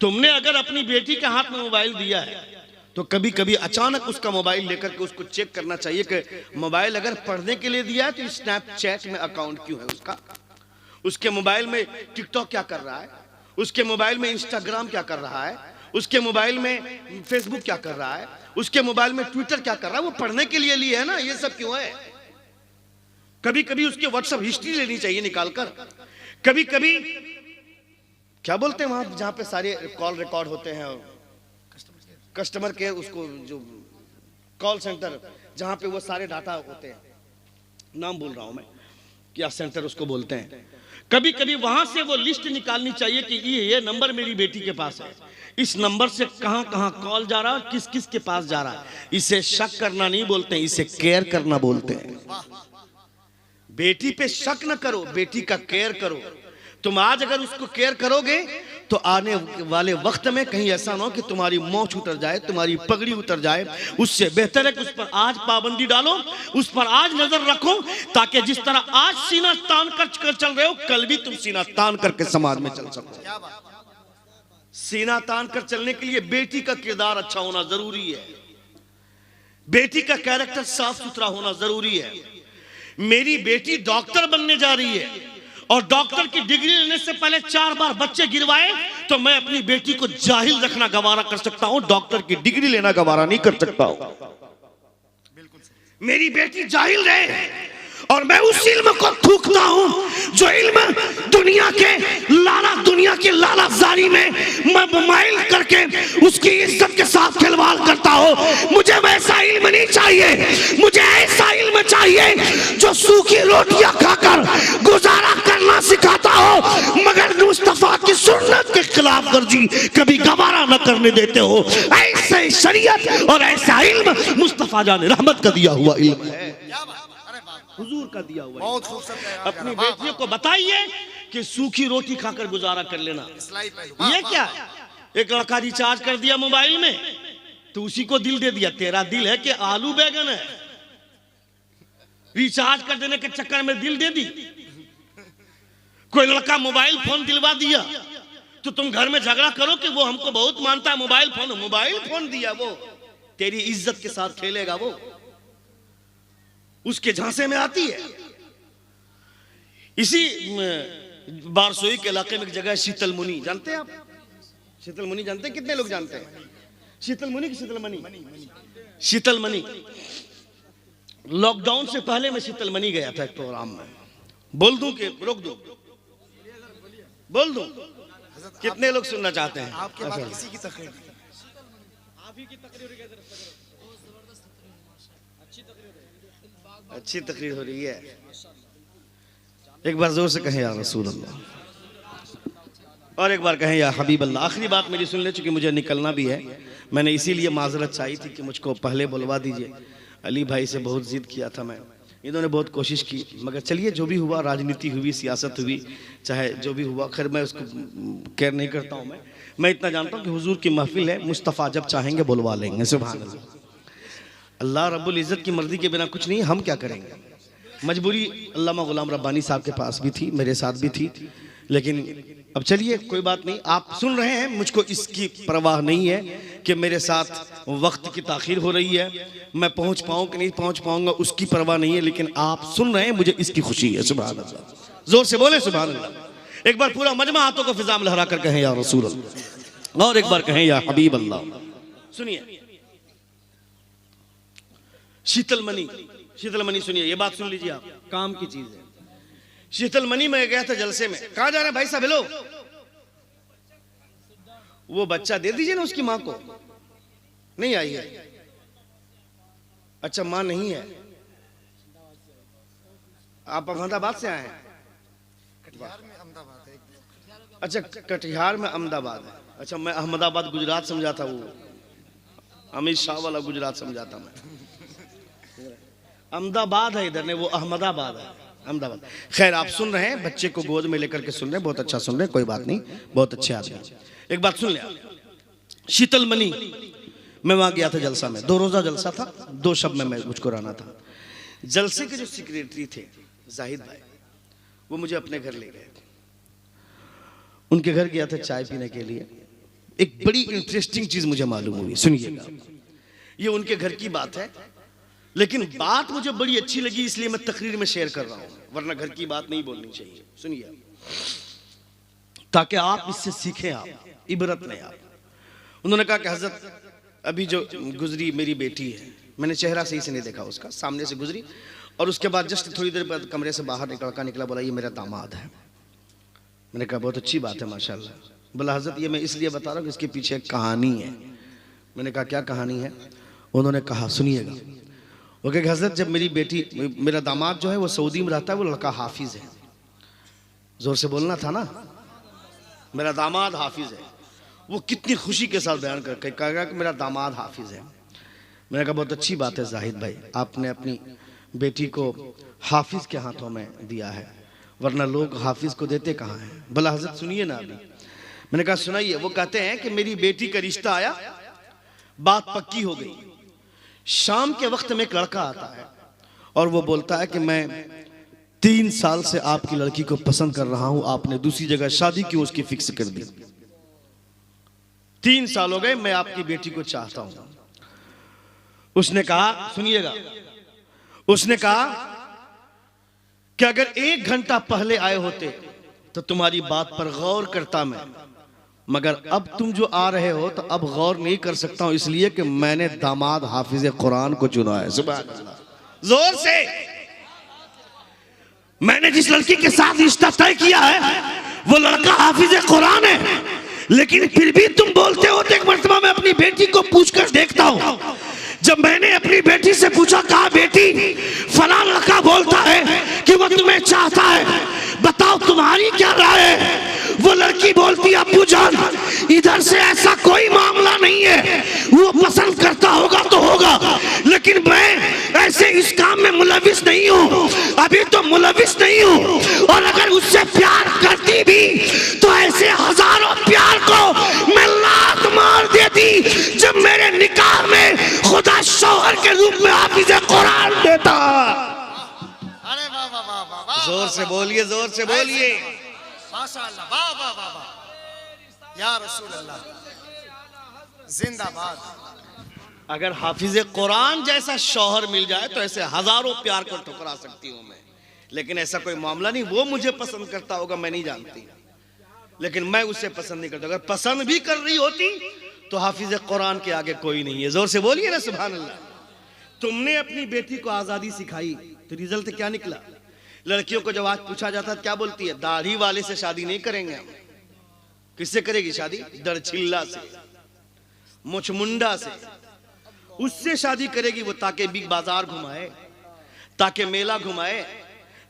Speaker 1: तुमने अगर अपनी बेटी के हाथ में मोबाइल दिया है तो कभी कभी अचानक उसका मोबाइल लेकर के उसको चेक करना चाहिए कि मोबाइल अगर पढ़ने के लिए दिया है तो स्नैपचैट में अकाउंट क्यों है उसका, उसके मोबाइल में टिकटॉक क्या कर रहा है, उसके मोबाइल में इंस्टाग्राम क्या कर रहा है, उसके मोबाइल में फेसबुक क्या कर रहा है, उसके मोबाइल में ट्विटर क्या कर रहा है। वो पढ़ने के लिए लिया है ना, ये सब क्यों है। कभी कभी उसके व्हाट्सएप हिस्ट्री लेनी चाहिए निकालकर। कभी कभी क्या बोलते हैं वहां जहां पे सारे कॉल रिकॉर्ड होते हैं, कस्टमर केयर, उसको जो कॉल सेंटर जहां पे वो सारे डाटा होते हैं, नाम बोल रहा हूं मैं, क्या सेंटर उसको बोलते हैं। कभी कभी वहां से वो लिस्ट निकालनी चाहिए कि ये नंबर मेरी बेटी के पास है, इस नंबर से कहां कहां कॉल जा रहा है, किस किस के पास जा रहा है। इसे शक करना नहीं बोलते हैं, इसे केयर करना बोलते हैं। बेटी पे शक न करो, बेटी का केयर करो। तुम आज अगर उसको केयर करोगे तो आने वाले वक्त में कहीं ऐसा ना हो कि तुम्हारी मोछ उतर जाए, तुम्हारी पगड़ी उतर जाए। उससे बेहतर है कि उस पर आज पाबंदी डालो, उस पर आज नजर रखो, ताकि जिस तरह आज सीना तान कर चल रहे हो, कल भी तुम सीना तान करके समाज में चल सको। सीना तान कर चलने के लिए बेटी का किरदार अच्छा होना जरूरी है, बेटी का कैरेक्टर साफ सुथरा होना जरूरी है। मेरी बेटी डॉक्टर बनने जा रही है और डॉक्टर की डिग्री लेने से पहले 4 बार बच्चे गिरवाए, तो मैं अपनी बेटी को जाहिल रखना गवारा कर सकता हूं, डॉक्टर की डिग्री लेना गवारा नहीं कर सकता हूं। मेरी बेटी जाहिल रहे और मैं उस इल्म को थूकता हूं जो इल्म दुनिया के लालचदारी में मैं मुमाइल करके उसकी इज्जत के साथ खिलवाड़ करता हूं। मुझे वैसा इल्म नहीं चाहिए, मुझे ऐसा इल्म चाहिए जो सूखी रोटियां खाकर गुजारा करना सिखाता हो, मगर मुस्तफा की सुन्नत के खिलाफ वर्जी कभी गवारा न करने देते हो। ऐसे शरीयत और ऐसा इल्म मुस्तफा जान रहमत का दिया हुआ इल्म है, हुजूर का दिया हुआ।
Speaker 2: बहुत खूबसूरत है।
Speaker 1: अपनी बेटियों को बताइए कि सूखी रोटी खाकर गुजारा कर लेना। ये क्या है? एक लड़का रिचार्ज कर दिया मोबाइल में तो उसी को दिल दे दिया। तेरा दिल है कि आलू बैगन है? रिचार्ज कर देने के चक्कर में दिल दे दी। कोई लड़का मोबाइल फोन दिलवा दिया तो तुम घर में झगड़ा करो कि वो हमको बहुत मानता है, मोबाइल फोन दिया, वो तेरी इज्जत के साथ खेलेगा, वो उसके झांसे में आती है। इसी बारसोई के इलाके में एक जगह है शीतल मुनि, जानते हैं आप? शीतल मुनि जानते हैं? कितने लोग जानते हैं शीतल मुनि की? शीतल मनी। लॉकडाउन से पहले मैं शीतल मनी गया था एक प्रोग्राम में। बोल दूं कि रोक दूं? बोल दूं? कितने लोग सुनना चाहते हैं?
Speaker 2: आपके बाद किसी की तकरीर?
Speaker 1: अच्छी तकरीर हो रही है। एक बार जोर से कहें या रसूल अल्लाह, और एक बार कहें या हबीब अल्लाह। आखिरी बात मेरी सुन ले, चूंकि मुझे निकलना भी है। मैंने इसीलिए माजरत चाहिए थी कि मुझको पहले बुलवा दीजिए। अली भाई से बहुत जिद किया था मैं, इन्होंने बहुत कोशिश की, मगर चलिए जो भी हुआ, राजनीति हुई, सियासत हुई, चाहे जो भी हुआ, खैर मैं उसको केयर नहीं करता हूँ। मैं इतना जानता हूँ कि हुजूर की महफिल है, मुस्तफ़ा जब चाहेंगे बुलवा लेंगे। सुभान अल्लाह। अल्लाह रब्बुल इज़्ज़त की मर्जी के बिना कुछ नहीं, हम क्या करेंगे। मजबूरी अल्लामा गुलाम रब्बानी साहब के पास भी थी, मेरे साथ भी थी, लेकिन अब चलिए कोई बात नहीं। आप सुन रहे हैं, मुझको इसकी परवाह नहीं है कि मेरे साथ वक्त की ताखीर हो रही है, मैं पहुंच पाऊं कि नहीं पहुंच पाऊंगा, उसकी परवाह नहीं है, लेकिन आप सुन रहे हैं, मुझे इसकी खुशी है। सुभान अल्लाह। जोर से बोले सुभान अल्लाह। एक बार पूरा मजमा हाथों को फिजा में लहरा कर कहें या रसूल अल्लाह, और एक बार कहें या हबीब अल्लाह। सुनिए शीतल मनी सुनिए, ये बात सुन लीजिए आप, काम की चीज है। शीतल मनी में गया था जलसे में। कहां जा रहे हैं भाई साहब? हेलो, वो बच्चा दे दीजिए ना उसकी मां को। नहीं आई है? अच्छा, मां नहीं है। आप अहमदाबाद से आए हैं?
Speaker 2: कटिहार में अहमदाबाद है।
Speaker 1: अच्छा, कटिहार में अहमदाबाद है। अच्छा, मैं अहमदाबाद गुजरात समझा था, वो अमित शाह वाला गुजरात समझा था मैं। अहमदाबाद है इधर, नहीं वो अहमदाबाद है, अहमदाबाद। खैर, आप सुन रहे हैं, बच्चे को गोद में लेकर के सुन रहे हैं, बहुत अच्छा सुन रहे हैं, कोई बात नहीं, बहुत अच्छे आदमी। एक बात सुन लिया, शीतल मनी मैं वहां गया था जलसा में, 2 रोजा जलसा था, 2 शब में मैं मुझको रहना था। जलसे के जो सेक्रेटरी थे जाहिद भाई, वो मुझे अपने घर ले गए। उनके घर गया था चाय पीने के लिए। एक बड़ी इंटरेस्टिंग चीज मुझे मालूम हुई, सुनिएगा। ये उनके घर की बात है, लेकिन बात मुझे बड़ी अच्छी लगी, इसलिए मैं तकरीर में शेयर कर रहा हूं, वरना घर की बात नहीं बोलनी चाहिए। सुनिए, ताकि आप इससे सीखें, आप इबरत लें। आप उन्होंने कहा कि हजरत, अभी जो गुजरी मेरी बेटी है, मैंने चेहरा सही से नहीं देखा उसका, सामने से गुजरी, और उसके बाद जस्ट थोड़ी देर बाद कमरे से बाहर निकला, बोला ये मेरा दामाद है। मैंने कहा बहुत अच्छी बात है, माशाल्लाह। बोला हजरत ये मैं इसलिए बता रहा हूँ कि इसके पीछे एक कहानी है। मैंने कहा क्या कहानी है? उन्होंने कहा सुनिएगा। वो कहे हजरत, जब मेरी बेटी, मेरा दामाद जो है वो सऊदी में रहता है, वो लड़का हाफिज है। जोर से बोलना था ना, मेरा दामाद हाफिज है। वो कितनी खुशी के साथ बयान करके कहा कि मेरा दामाद हाफिज है। मैंने कहा बहुत अच्छी बात है जाहिद भाई, आपने अपनी बेटी को हाफिज के हाथों में दिया है, वरना लोग हाफिज को देते कहाँ हैं। बोला हजरत सुनिए ना अभी। मैंने कहा सुनाइए। वो कहते हैं कि मेरी बेटी का रिश्ता आया, बात पक्की हो गई। शाम के वक्त में एक लड़का आता है और वो बोलता है कि मैं 3 साल से आपकी लड़की को पसंद कर रहा हूं, आपने दूसरी जगह शादी क्यों उसकी फिक्स कर दी? 3 साल हो गए, मैं आपकी बेटी को चाहता हूं। उसने कहा सुनिएगा, उसने कहा कि अगर 1 घंटा पहले आए होते तो तुम्हारी बात पर गौर करता मैं, मगर अब तुम जो आ रहे हो तो अब गौर नहीं कर सकता हूं, इसलिए कि मैंने दामाद हाफिज कुरान को चुना है। सुभान अल्लाह। जोर से। मैंने जिस लड़की के साथ रिश्ता तय किया है वो लड़का हाफिज कुरान है, लेकिन फिर भी तुम बोलते हो। तो एक मर्तबा मैं अपनी बेटी को पूछकर देखता हूं। जब मैंने अपनी बेटी से पूछा, कहा बेटी फला लड़का बोलता है कि वो तुम्हें चाहता है, बताओ तुम्हारी क्या राय है? वो लड़की बोलती है, अब्बू जान इधर से ऐसा कोई मामला नहीं है, वो पसंद करता होगा तो होगा, लेकिन मैं ऐसे इस काम में मुलविस नहीं हूँ, अभी तो मुलविस नहीं हूँ। और अगर उससे प्यार करती भी तो ऐसे हजारों प्यार को मैं लात मार देती जब मेरे निकाह में खुदा शौहर के रूप में हाफिज कुरान देता।
Speaker 2: अरे वाह वाह वाह वाह वाह।
Speaker 1: जोर से बोलिए, जोर से बोलिए।
Speaker 2: माशाअल्लाह, वाह वाह वाह वाह। या रसूल अल्लाह जिंदाबाद।
Speaker 1: अगर हाफिज कुरान जैसा शौहर मिल जाए तो ऐसे हजारों प्यार को ठुकरा सकती हूं मैं, लेकिन ऐसा कोई मामला नहीं। वो मुझे पसंद करता होगा, मैं नहीं जानती, लेकिन मैं उसे पसंद नहीं करता। अगर पसंद भी कर रही होती तो हाफिज कुरान के आगे कोई नहीं है। जोर से बोलिए ना सुभान अल्लाह। तुमने अपनी बेटी को आजादी सिखाई तो रिजल्ट क्या निकला? लड़कियों को जब आज पूछा जाता है क्या बोलती है? दाढ़ी वाले से शादी नहीं करेंगे हम। किससे करेगी शादी? दरछिल्ला से, मुचमुंडा से, उससे शादी करेगी वो, ताकि बिग बाजार घुमाए, ताकि मेला घुमाए,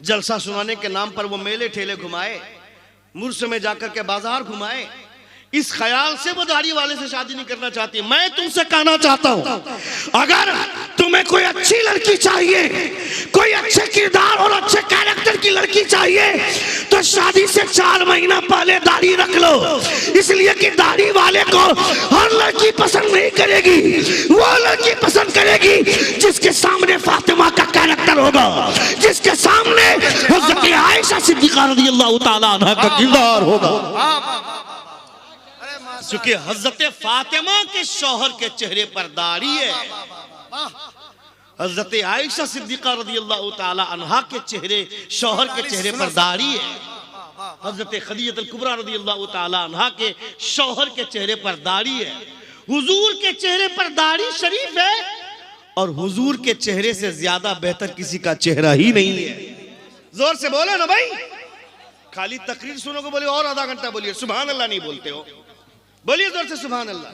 Speaker 1: जलसा सुनाने के नाम पर वो मेले ठेले घुमाए, मुर्स में जाकर के बाजार घुमाए। इस ख्याल से वो दाढ़ी वाले से शादी नहीं करना चाहती। मैं तुमसे कहना चाहता हूं, अगर तुम्हें कोई अच्छी लड़की चाहिए, कोई अच्छे किरदार और अच्छे कैरेक्टर की लड़की चाहिए, तो शादी से 4 महीना पहले दाढ़ी रख लो, इसलिए कि दाढ़ी वाले को हर लड़की पसंद नहीं करेगी। वो लड़की पसंद करेगी जिसके सामने फातिमा का कैरेक्टर होगा, जिसके सामने हज़रत आयशा सिद्दीक़ा रज़ियल्लाहु ताला अन्हा का किरदार होगा। क्योंकि हजरत फातिमा के शौहर के चेहरे पर दाढ़ी है, हजरत आयशा सिद्दीक़ा रज़ियल्लाहु ताला अन्हा के चेहरे, शौहर के चेहरे पर दाढ़ी है, हजरत खदीजतुल कुबरा रज़ियल्लाहु ताला अन्हा के शौहर के चेहरे पर दाढ़ी है। हुजूर के चेहरे पर दाढ़ी शरीफ है, और हुजूर के चेहरे से ज्यादा बेहतर किसी का चेहरा ही नहीं है। जोर से बोलो ना भाई। खाली तकरीर सुनोगे बोलिए और आधा घंटा बोलिए सुभान अल्लाह नहीं बोलते हो, बोलिए जोर से सुभान अल्लाह।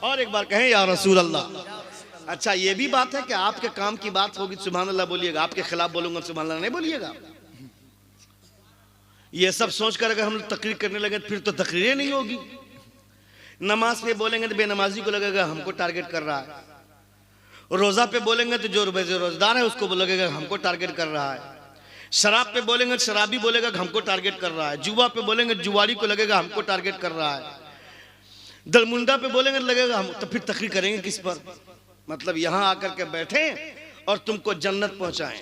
Speaker 1: और एक बार कहें या रसूल अल्लाह। अच्छा ये भी बात है कि आपके काम की बात होगी सुभान अल्लाह बोलिएगा, आपके खिलाफ बोलूंगा सुभान अल्लाह नहीं बोलिएगा। ये सब सोचकर अगर हम तकरीर करने लगे फिर तो तकरीरें नहीं होगी। नमाज पे बोलेंगे तो बेनमाजी को लगेगा हमको टारगेट कर रहा है, रोजा पे बोलेंगे तो जो रोजदार है उसको लगेगा हमको टारगेट कर रहा है, शराब पे बोलेंगे शराबी बोलेगा हमको टारगेट कर रहा है, जुआ पे बोलेंगे जुआरी को लगेगा हमको टारगेट कर रहा है, दलमुंडा पे बोलेंगे लगेगा हम, तो फिर तकरीर करेंगे किस पर? मतलब यहां आकर के बैठे और तुमको जन्नत पहुंचाएं,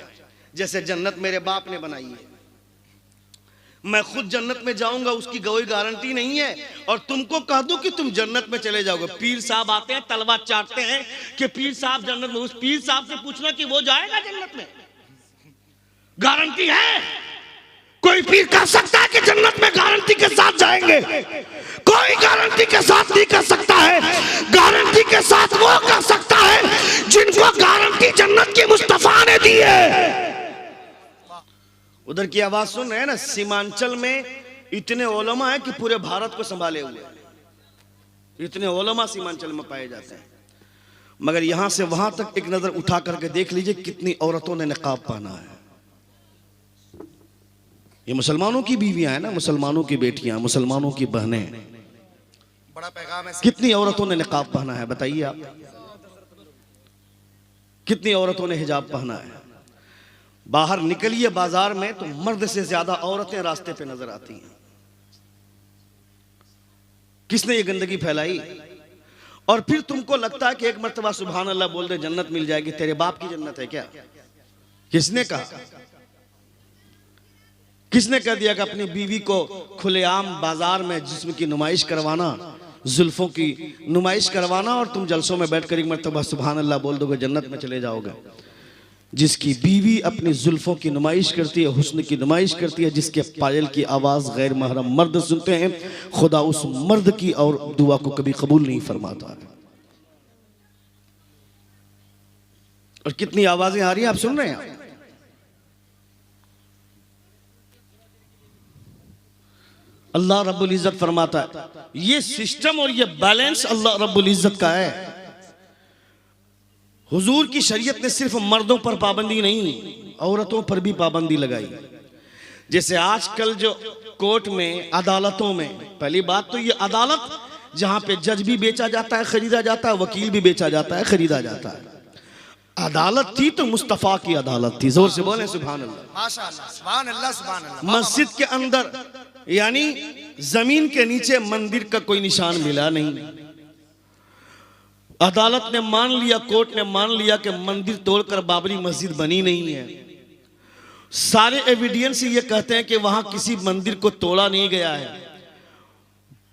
Speaker 1: जैसे जन्नत मेरे बाप ने बनाई है। मैं खुद जन्नत में जाऊंगा उसकी कोई गारंटी नहीं है, और तुमको कह दूं कि तुम जन्नत में चले जाओगे। पीर साहब आते हैं तलवा चाटते हैं कि पीर साहब जन्नत में, उस पीर साहब से पूछना कि वो जाएगा जन्नत में? गारंटी है? कोई पीर कह सकता है कि जन्नत में गारंटी के साथ जाएंगे? कोई गारंटी के साथ नहीं कर सकता है। गारंटी के साथ वो कर सकता है जिनको गारंटी जन्नत की मुस्तफा ने दी है। उधर की आवाज सुन रहे हैं ना? सीमांचल में इतने उलमा है कि पूरे भारत को संभाले हुए, इतने उलमा सीमांचल में पाए जाते हैं। मगर यहां से वहां तक एक नजर उठा करके देख लीजिए कितनी औरतों ने निकाब पहना है। ये मुसलमानों की बीवियां हैं ना, मुसलमानों की बेटियां, मुसलमानों की बहनें,
Speaker 2: बड़ा पैगाम है।
Speaker 1: कितनी औरतों ने निकाब पहना है बताइए आप? कितनी औरतों ने हिजाब पहना है? बाहर निकलिए बाजार में तो मर्द से ज्यादा औरतें रास्ते पे नजर आती हैं। किसने ये गंदगी फैलाई? और फिर तुमको लगता है कि एक मर्तबा सुभान अल्लाह बोल दे जन्नत मिल जाएगी। तेरे बाप की जन्नत है क्या? किसने कहा? किसने कह दिया कि अपनी बीवी को खुलेआम बाजार में जिस्म की नुमाइश करवाना, जुल्फों की नुमाइश करवाना, और तुम जलसों में बैठकर एक मर्तबा सुभान अल्लाह बोल दोगे जन्नत में चले जाओगे? जिसकी बीवी अपनी जुल्फों की नुमाइश करती है, हुस्न की नुमाइश करती है, जिसके पायल की आवाज़ गैर महरम मर्द सुनते हैं, खुदा उस मर्द की और दुआ को कभी कबूल नहीं फरमाता। और कितनी आवाजें आ रही हैं, आप सुन रहे हैं? अल्लाह रब्बुल इज्जत फरमाता है, ये सिस्टम और ये बैलेंस अल्लाह रब्बुल इज्जत का है। हुजूर की शरीयत ने सिर्फ मर्दों पर पाबंदी नहीं, औरतों पर भी पाबंदी लगाई। जैसे आजकल जो कोर्ट में, अदालतों में, पहली बात तो ये अदालत जहां पे जज भी बेचा जाता है, खरीदा जाता है, वकील भी बेचा जाता है, खरीदा जाता है। अदालत थी तो मुस्तफा की अदालत थी। जोर से बोले सुभान अल्लाह,
Speaker 2: माशाअल्लाह, सुभान अल्लाह, सुभान अल्लाह।
Speaker 1: मस्जिद के अंदर यानी जमीन के नीचे मंदिर का कोई निशान मिला नहीं। अदालत ने मान लिया, कोर्ट ने मान लिया कि मंदिर तोड़कर बाबरी मस्जिद बनी नहीं है। सारे एविडेंस ये कहते हैं कि वहां किसी मंदिर को तोड़ा नहीं गया है,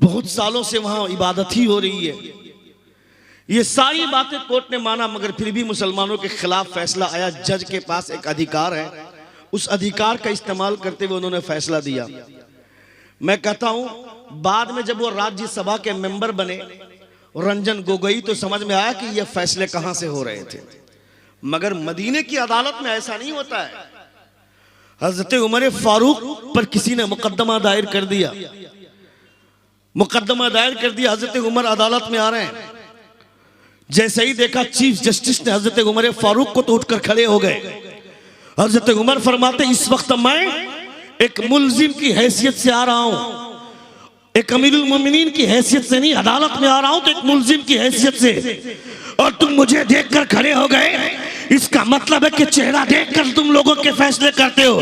Speaker 1: बहुत सालों से वहां इबादत ही हो रही है। ये सारी बातें कोर्ट ने माना, मगर फिर भी मुसलमानों के खिलाफ फैसला आया। जज के पास एक अधिकार है, उस अधिकार का इस्तेमाल करते हुए उन्होंने फैसला दिया। मैं कहता हूं बाद में जब वो राज्यसभा के मेंबर बने रंजन गोगोई, तो समझ में आया कि ये फैसले कहां से हो रहे थे। मगर मदीने की अदालत में ऐसा नहीं होता है। हजरत उमर फारूक पर किसी ने मुकदमा दायर कर दिया, मुकदमा दायर कर दिया। हजरत उमर अदालत में आ रहे हैं, जैसे ही देखा चीफ जस्टिस ने हजरत उमर फारूक को, तो उठकर खड़े हो गए। हजरत उमर फरमाते, इस वक्त मैं एक मुल्जिम की हैसियत से आ रहा हूं, एक अमीरुल मोमिनीन की हैसियत से नहीं, अदालत में आ रहा हूं तो एक मुल्जिम की हैसियत से, और तुम मुझे देखकर खड़े हो गए। इसका मतलब है कि चेहरा देखकर तुम लोगों के फैसले करते हो,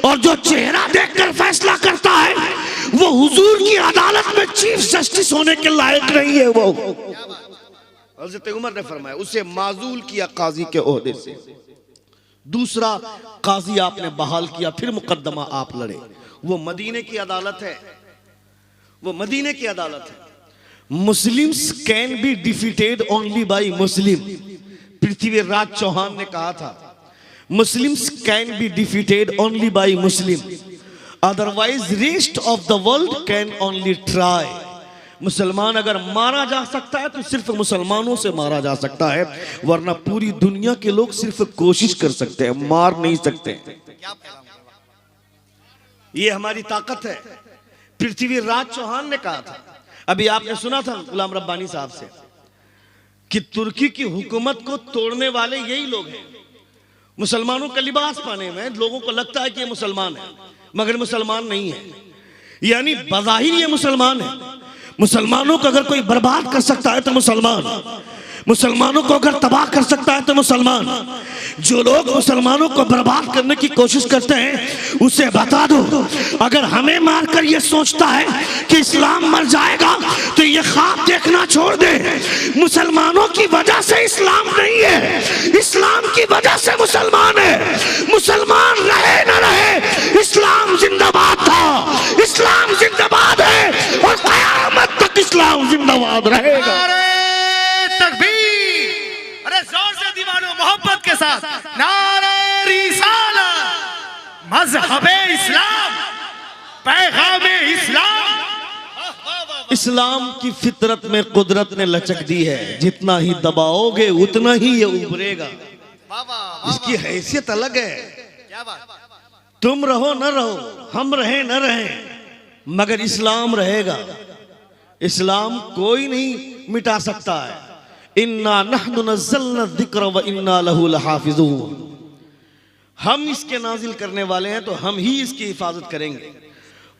Speaker 1: और जो चेहरा देखकर फैसला करता है वो हुजूर की अदालत में चीफ जस्टिस होने के लायक नहीं है। वो हजरत उमर ने फरमाया, उसे माजूल किया काजी के ओहदे से, दूसरा काजी आपने बहाल किया, फिर मुकदमा आप लड़े। वो मदीने की अदालत है, वो मदीने की अदालत है। Muslims can be defeated only by Muslim. Prithviraj Chauhan ने कहा था, Muslims can be defeated only by Muslim, otherwise rest of the world can only try. मुसलमान अगर मारा जा सकता है तो सिर्फ मुसलमानों से मारा जा सकता है, वरना पूरी दुनिया के लोग सिर्फ कोशिश कर सकते हैं, मार नहीं सकते। ये हमारी ताकत है। पृथ्वीराज चौहान ने कहा था, अभी आपने सुना था गुलाम रब्बानी साहब से, कि तुर्की की हुकूमत को तोड़ने वाले यही लोग हैं। मुसलमानों का लिबास पहने हुए, लोगों को लगता है कि ये मुसलमान है, मगर मुसलमान नहीं है। यानी बज़ाहिर ये मुसलमान है। मुसलमानों को अगर कोई बर्बाद कर सकता है तो मुसलमान, मुसलमानों को अगर तबाह कर सकता है तो मुसलमान। जो लोग मुसलमानों को बर्बाद करने की कोशिश करते हैं उसे बता दो, अगर हमें मारकर ये सोचता है कि इस्लाम मर जाएगा तो ये ख्वाब देखना छोड़ दे। मुसलमानों की वजह से इस्लाम नहीं है, इस्लाम की वजह से मुसलमान है। मुसलमान रहे न रहे, इस्लाम जिंदाबाद था, इस्लाम जिंदाबाद है, और क़यामत तक इस्लाम जिंदाबाद रहेगा।
Speaker 2: अरे जोर से दीवानों मोहब्बत के साथ नारे रिसालत, मज़हबे इस्लाम, पैगामे इस्लाम।
Speaker 1: इस्लाम की फितरत में कुदरत ने लचक दी है, जितना ही दबाओगे उतना ही ये उभरेगा। इसकी हैसियत अलग है।
Speaker 2: क्या बात?
Speaker 1: तुम रहो न रहो, हम रहे न रहे, मगर इस्लाम रहेगा। इस्लाम कोई नहीं मिटा सकता है। इन्ना नहनु नज़्ज़लना ज़िक्र व इन्ना लहु लहाफ़िज़ून। हम इसके नाजिल करने वाले हैं तो हम ही इसकी हिफाजत करेंगे,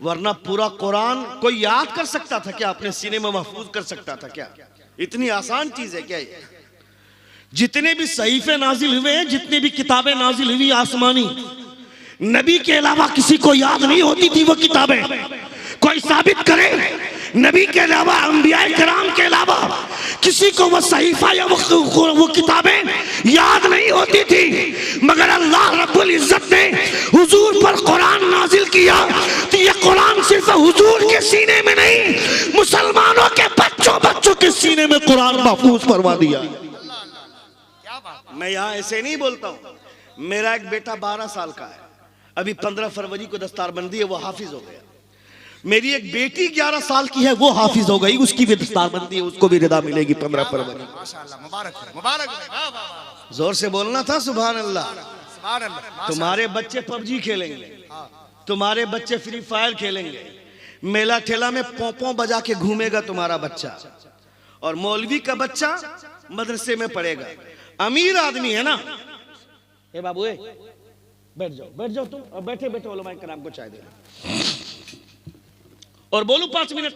Speaker 1: वरना पूरा कुरान कोई याद कर सकता था क्या? अपने सीने में महफूज कर सकता था क्या? इतनी आसान चीज है क्या ये? जितने भी सहीफे नाजिल हुए हैं, जितनी भी किताबें नाजिल हुई आसमानी, नबी के अलावा किसी को याद नहीं होती थी वो किताबें। कोई साबित करे नबी के अलावा, अंबिया किराम के अलावा किसी को वो सहीफा या वो किताबें याद नहीं होती थी। मगर अल्लाह रब्बुल इज्जत ने हुजूर पर कुरान नाजिल किया तो ये कुरान सिर्फ हुजूर के सीने में नहीं, मुसलमानों के बच्चों के सीने में कुरान महफूज फरमा दिया। मैं यहाँ ऐसे नहीं बोलता हूँ, मेरा एक बेटा 12 साल का है, अभी 15 फरवरी को दस्तारबंदी है, वो हाफिज हो गया। मेरी एक बेटी 11 साल की है, वो हाफिज हो गई, उसकी भी दस्तारबंदी है, उसको भी रिदा मिलेगी 15 फरवरी।
Speaker 2: माशाअल्लाह, मुबारक हो, मुबारक हो। वाह वाह वाह,
Speaker 1: जोर से बोलना था सुभान अल्लाह।
Speaker 2: सुभान अल्लाह।
Speaker 1: तुम्हारे बच्चे पबजी खेलेंगे, तुम्हारे बच्चे फ्री फायर खेलेंगे, मेला ठेला में पोंपों बजा के घूमेगा तुम्हारा बच्चा, और मौलवी का बच्चा मदरसे में पढ़ेगा। अमीर आदमी है ना, ए बाबू ए बैठ जाओ तुम, और बैठे बैठे उलमाए कराम को चाय दे और बोलू 5 मिनट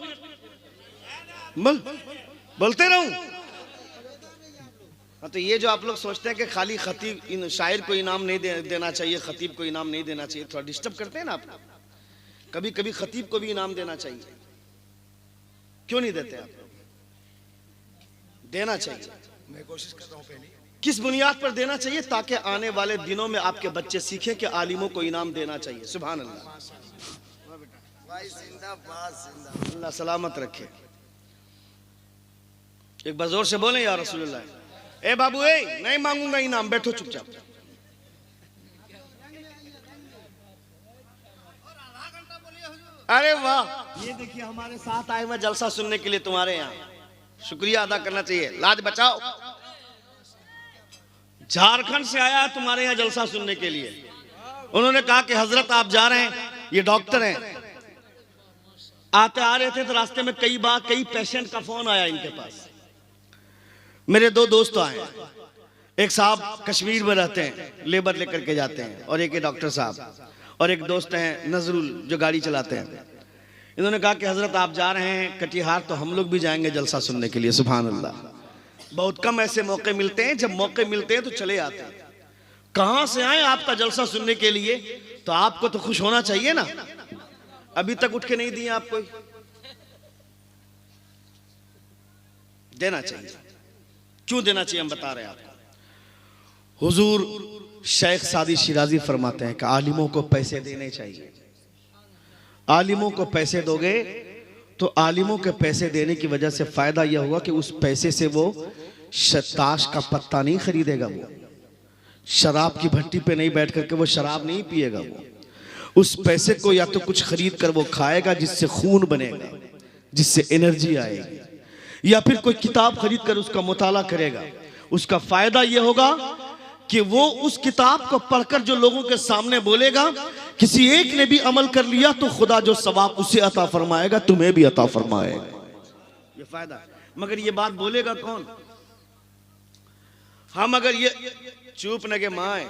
Speaker 1: बोलते रहूं। हाँ, तो ये जो आप लोग सोचते हैं कि खाली खतीब शायर को इनाम नहीं देना चाहिए, खतीब को इनाम नहीं देना चाहिए, थोड़ा डिस्टर्ब करते हैं ना आप। कभी कभी खतीब को भी इनाम देना चाहिए, क्यों नहीं देते आप? देना चाहिए।
Speaker 2: मैं कोशिश कर रहा हूं पहले।
Speaker 1: किस बुनियाद पर देना चाहिए? ताकि आने वाले दिनों में आपके बच्चे सीखें कि आलिमों को इनाम देना चाहिए। सुभान अल्लाह, अल्लाह सलामत रखे। एक बार जोर से बोले या रसूलुल्लाह। ए बाबू ए, नहीं मांगूंगा इनाम, बैठो चुपचाप। अरे वाह, ये देखिए हमारे साथ आए मैं जलसा सुनने के लिए तुम्हारे यहाँ, शुक्रिया अदा करना चाहिए। लाज बचाओ, झारखंड से आया तुम्हारे यहाँ जलसा सुनने के लिए। उन्होंने कहा कि हजरत आप जा रहे हैं, ये डॉक्टर हैं, आते आ रहे थे तो रास्ते में कई पेशेंट का फोन आया इनके पास। मेरे 2 दोस्त आए, एक साहब कश्मीर में रहते हैं, लेबर लेकर के जाते हैं, और एक डॉक्टर साहब, और एक दोस्त हैं नजरुल जो गाड़ी चलाते हैं। इन्होंने कहा कि हजरत आप जा रहे हैं कटिहार, तो हम लोग भी जाएंगे जलसा सुनने के लिए। सुभान अल्लाह, बहुत कम ऐसे मौके मिलते हैं, जब मौके मिलते हैं तो चले आते हैं। कहां से आए आपका जलसा सुनने के लिए, तो आपको तो खुश होना चाहिए ना। अभी तक उठ के नहीं दिए आपको, देना चाहिए। क्यों देना चाहिए हम बता रहे हैं आपको। हुजूर शेख सादी शिराजी फरमाते हैं कि आलिमों को पैसे देने चाहिए। आलिमों को पैसे दोगे तो आलिमों के पैसे देने की वजह से फायदा यह होगा कि उस पैसे से वो ताश का पत्ता नहीं खरीदेगा, वो शराब की भट्टी पे नहीं बैठ करके वो शराब नहीं पिएगा, वो उस पैसे को या तो कुछ खरीद कर वो खाएगा जिससे खून बनेगा, जिससे एनर्जी आएगी, या फिर कोई किताब खरीद कर उसका मुताला करेगा। उसका फायदा यह होगा कि वो उस किताब को पढ़कर जो लोगों के सामने बोलेगा, किसी एक ने भी अमल कर लिया तो खुदा जो सवाब उसे अता फरमाएगा, तुम्हें भी अता फरमाएगा। ये फायदा। मगर ये बात बोलेगा कौन? हम अगर ये चुप न के माए,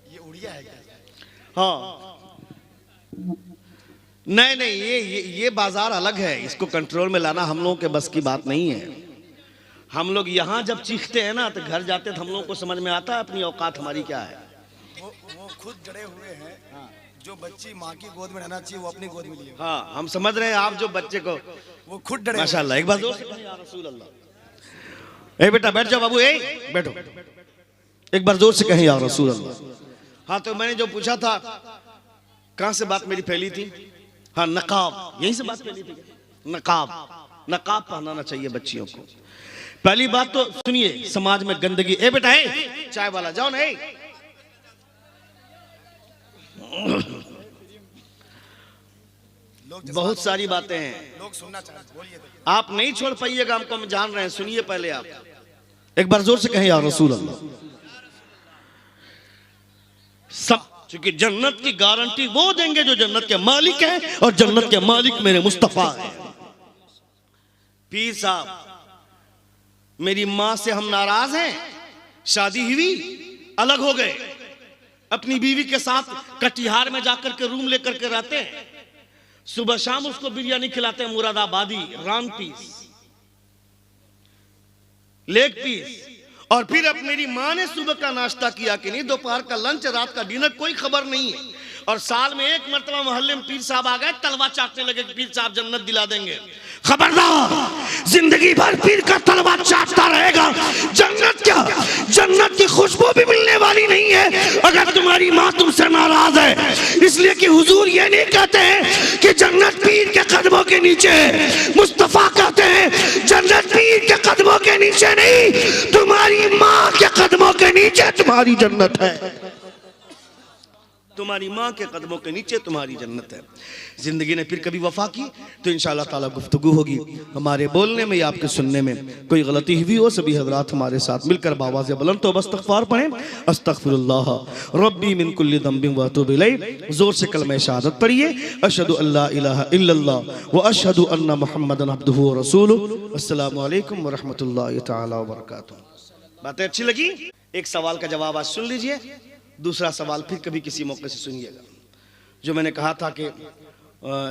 Speaker 2: ये उड़िया है क्या?
Speaker 1: हाँ, नहीं ये बाजार अलग है, इसको कंट्रोल में लाना हम लोगों के बस की बात नहीं है। हम लोग यहाँ जब चीखते हैं ना तो घर जाते तो हम लोगों को समझ में आता है अपनी औकात हमारी क्या है।
Speaker 2: वो खुद जड़े हुए हैं। हाँ। जो बच्ची माँ की गोद में रहना चाहिए वो अपनी गोद में लिए। हाँ,
Speaker 1: हम समझ रहे हैं। आप जो बच्चे को
Speaker 2: वो खुद डरे।
Speaker 1: माशाल्लाह, एक बार जोर से कहें या रसूल अल्लाह। ए बेटा बैठ जाओ बाबू, ए बैठो, एक बार जोर से कहें या रसूल अल्लाह। हाँ, तो मैंने जो पूछा था कहां से बात मेरी फैली थी? हाँ, नकाब, यहीं से बात फैली थी। नकाब पहनाना चाहिए बच्चियों को। पहली बात तो सुनिए, समाज में गंदगी। ए बेटा है चाय वाला, जाओ ना। बहुत सारी बातें हैं,
Speaker 2: लोग सुनना चाहते, बोलिए।
Speaker 1: आप नहीं छोड़ पाइएगा हमको, हम जान रहे हैं। सुनिए पहले आप, एक बार जोर से कहें या रसूल अल्लाह। सब चूंकि जन्नत की गारंटी वो देंगे जो जन्नत के मालिक हैं, और जन्नत के मालिक मेरे मुस्तफा हैं। पीर साहब, मेरी माँ से हम नाराज हैं, शादी हुई अलग हो गए, अपनी बीवी के साथ कटिहार में जाकर के रूम लेकर के रहते हैं, सुबह शाम उसको बिरयानी खिलाते हैं, मुरादाबादी, रान पीस, लेग पीस। और फिर अब मेरी माँ ने सुबह का नाश्ता किया कि नहीं, दोपहर का लंच, रात का डिनर, कोई खबर नहीं है। और साल में एक मर्तबा मोहल्ले में पीर साहब आ गए, तलवा चाटने लगे कि पीर साहब जन्नत दिला देंगे। खबरदार, जिंदगी भर पीर का तलवा चाटता रहेगा, जन्नत क्या, जन्नत की खुशबू भी मिलने वाली नहीं है अगर तुम्हारी माँ तुमसे नाराज है। इसलिए कि हुजूर ये नहीं कहते हैं कि जन्नत पीर के कदमों के नीचे है। मुस्तफा कहते हैं जन्नत पीर के कदमों के नीचे नहीं, तुम्हारी माँ के कदमों के नीचे तुम्हारी जन्नत है। तुम्हारी माँ के कदमों के नीचे तुम्हारी जन्नत है। जिंदगी ने फिर कभी वफा की तो इंशाअल्लाह ताला गुफ्तगू होगी। हमारे बोलने में या आपके सुनने में कोई गलती हुई हो, सभी हजरात हमारे साथ मिलकर बावाज़ बुलंद तौबा इस्तग़फ़ार पढ़ें। अस्तग़फ़िरुल्लाह रब्बी मिन कुल्लि ज़ंबिन व अतूबु इलैह। जोर से कलमा शहादत पढ़िए, अशहदु अल्ला इलाहा इल्लल्लाह व अशहदु अन्ना मुहम्मदन अब्दुहु व रसूलुहु। अस्सलामु अलैकुम व रहमतुल्लाहि तआला व बरकातुहू। बातें अच्छी लगी? एक सवाल का जवाब आज सुन लीजिए, दूसरा सवाल फिर कभी किसी मौके से सुनिएगा। जो मैंने कहा था कि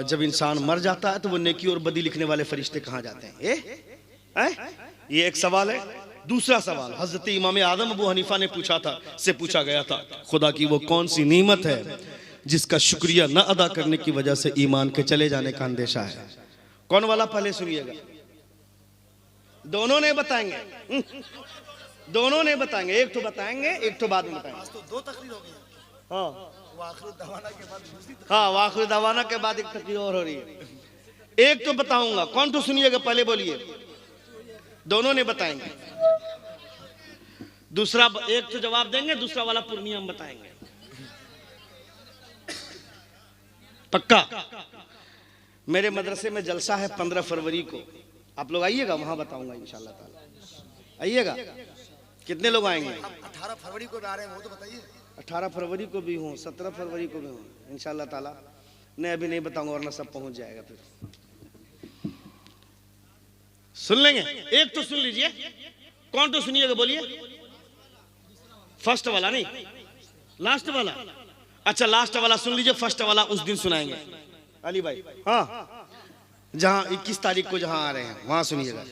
Speaker 1: जब इंसान मर जाता है तो वो नेकी और बदी लिखने वाले फरिश्ते कहाँ जाते हैं? ये एक सवाल है। दूसरा सवाल हजरत इमाम आदम अबू हनीफा ने पूछा गया था, खुदा की वो कौन सी नीमत है जिसका शुक्रिया न अदा करने की वजह से ईमान के चले जाने का अंदेशा है? कौन वाला पहले सुनिएगा? दोनों ने बताएंगे, दोनों ने बताएंगे। एक तो बताएंगे, एक तो बाद में बताएंगे।
Speaker 2: तो दो तकरीर हो गई।
Speaker 1: हाँ,
Speaker 2: वाखिर दवाना के बाद दूसरी
Speaker 1: हाँ, वाखिर दवाना के बाद एक तकरीर और हो रही है। एक तो बताऊंगा, कौन तो सुनिएगा? पहले बोलिए। दोनों ने बताएंगे। दूसरा एक तो जवाब देंगे, दूसरा वाला पूर्णिया हम बताएंगे। पक्का? मेरे मदरसे में जलसा है 15 फरवरी को, आप लोग आइएगा, वहां बताऊंगा इंशाअल्लाह ताला। आइएगा। कितने लोग आएंगे?
Speaker 2: 18 फरवरी को भी आ रहे हैं, वो तो बताइए।
Speaker 1: 18 फरवरी को भी हूँ, 17 फरवरी को भी हूँ इंशाअल्लाह ताला। नहीं अभी नहीं बताऊंगा वरना सब पहुंच जाएगा। फिर सुन लेंगे। एक तो सुन लीजिए। कौन तो सुनिएगा? बोलिए। फर्स्ट वाला नहीं, लास्ट वाला। अच्छा लास्ट वाला सुन लीजिए, फर्स्ट वाला उस दिन सुनाएंगे अली भाई। हाँ, जहां 21 तारीख को जहां आ रहे हैं वहां सुनिएगा।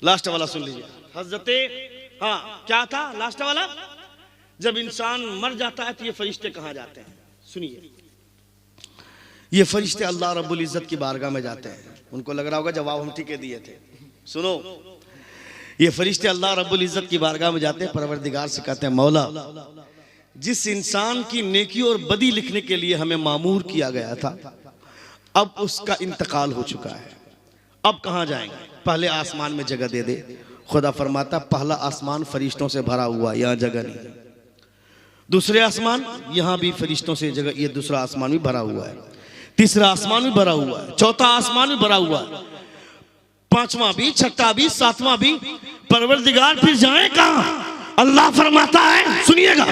Speaker 1: लास्ट वाला सुन लीजिए। हजरत हाँ क्या था लास्ट वाला? जब इंसान मर जाता है तो ये फरिश्ते कहाँ जाते हैं? सुनिए। ये फरिश्ते अल्लाह रब्बुल इज्जत की बारगाह में जाते हैं। उनको लग रहा होगा जवाब हम ठीक दिए थे। सुनो, ये फरिश्ते अल्लाह रब्बुल इज्जत की बारगाह में जाते हैं, परवरदिगार से कहते हैं मौला जिस इंसान की नेकी और बदी लिखने के लिए हमें मामूर किया गया था अब उसका इंतकाल हो चुका है, अब कहाँ जाएंगे? पहले आसमान में जगह दे दे। खुदा फरमाता पहला आसमान फरिश्तों से भरा हुआ, यहाँ जगह नहीं। दूसरे आसमान, यहाँ भी फरिश्तों से जगह, ये दूसरा आसमान भी भरा हुआ है। तीसरा आसमान भी भरा हुआ है, चौथा आसमान भी भरा हुआ है, पांचवा भी, छठा भी, सातवां भी। परवरदिगार फिर जाए कहाँ? अल्लाह फरमाता है, सुनिएगा,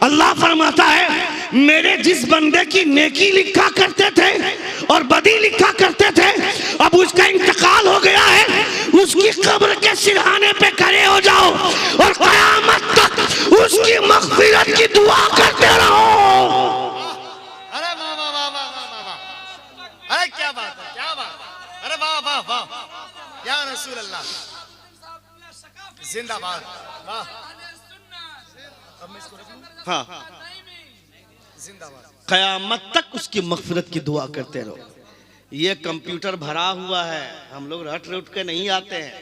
Speaker 1: अल्लाह फरमाता है मेरे जिस बंदे की नेकी लिखा करते थे और बदी लिखा करते थे अब उसका इंतकाल हो गया है, उसकी कब्र के सिरहाने पे खड़े हो जाओ और क़यामत तक उसकी मग़फ़िरत की दुआ करते रहो।
Speaker 2: अरे वाह वाह वाह वाह वाह वाह, अरे क्या बात है, क्या बात है, अरे वाह वाह वाह, या रसूल अल्लाह जिंदाबाद। वाह, अब मैं इसको रख लूं?
Speaker 1: हाँ,
Speaker 2: जिंदाबाद।
Speaker 1: क़यामत तक उसकी मग़फ़िरत की दुआ करते रहो। ये कंप्यूटर भरा हुआ है, हम लोग रट रट के नहीं आते हैं,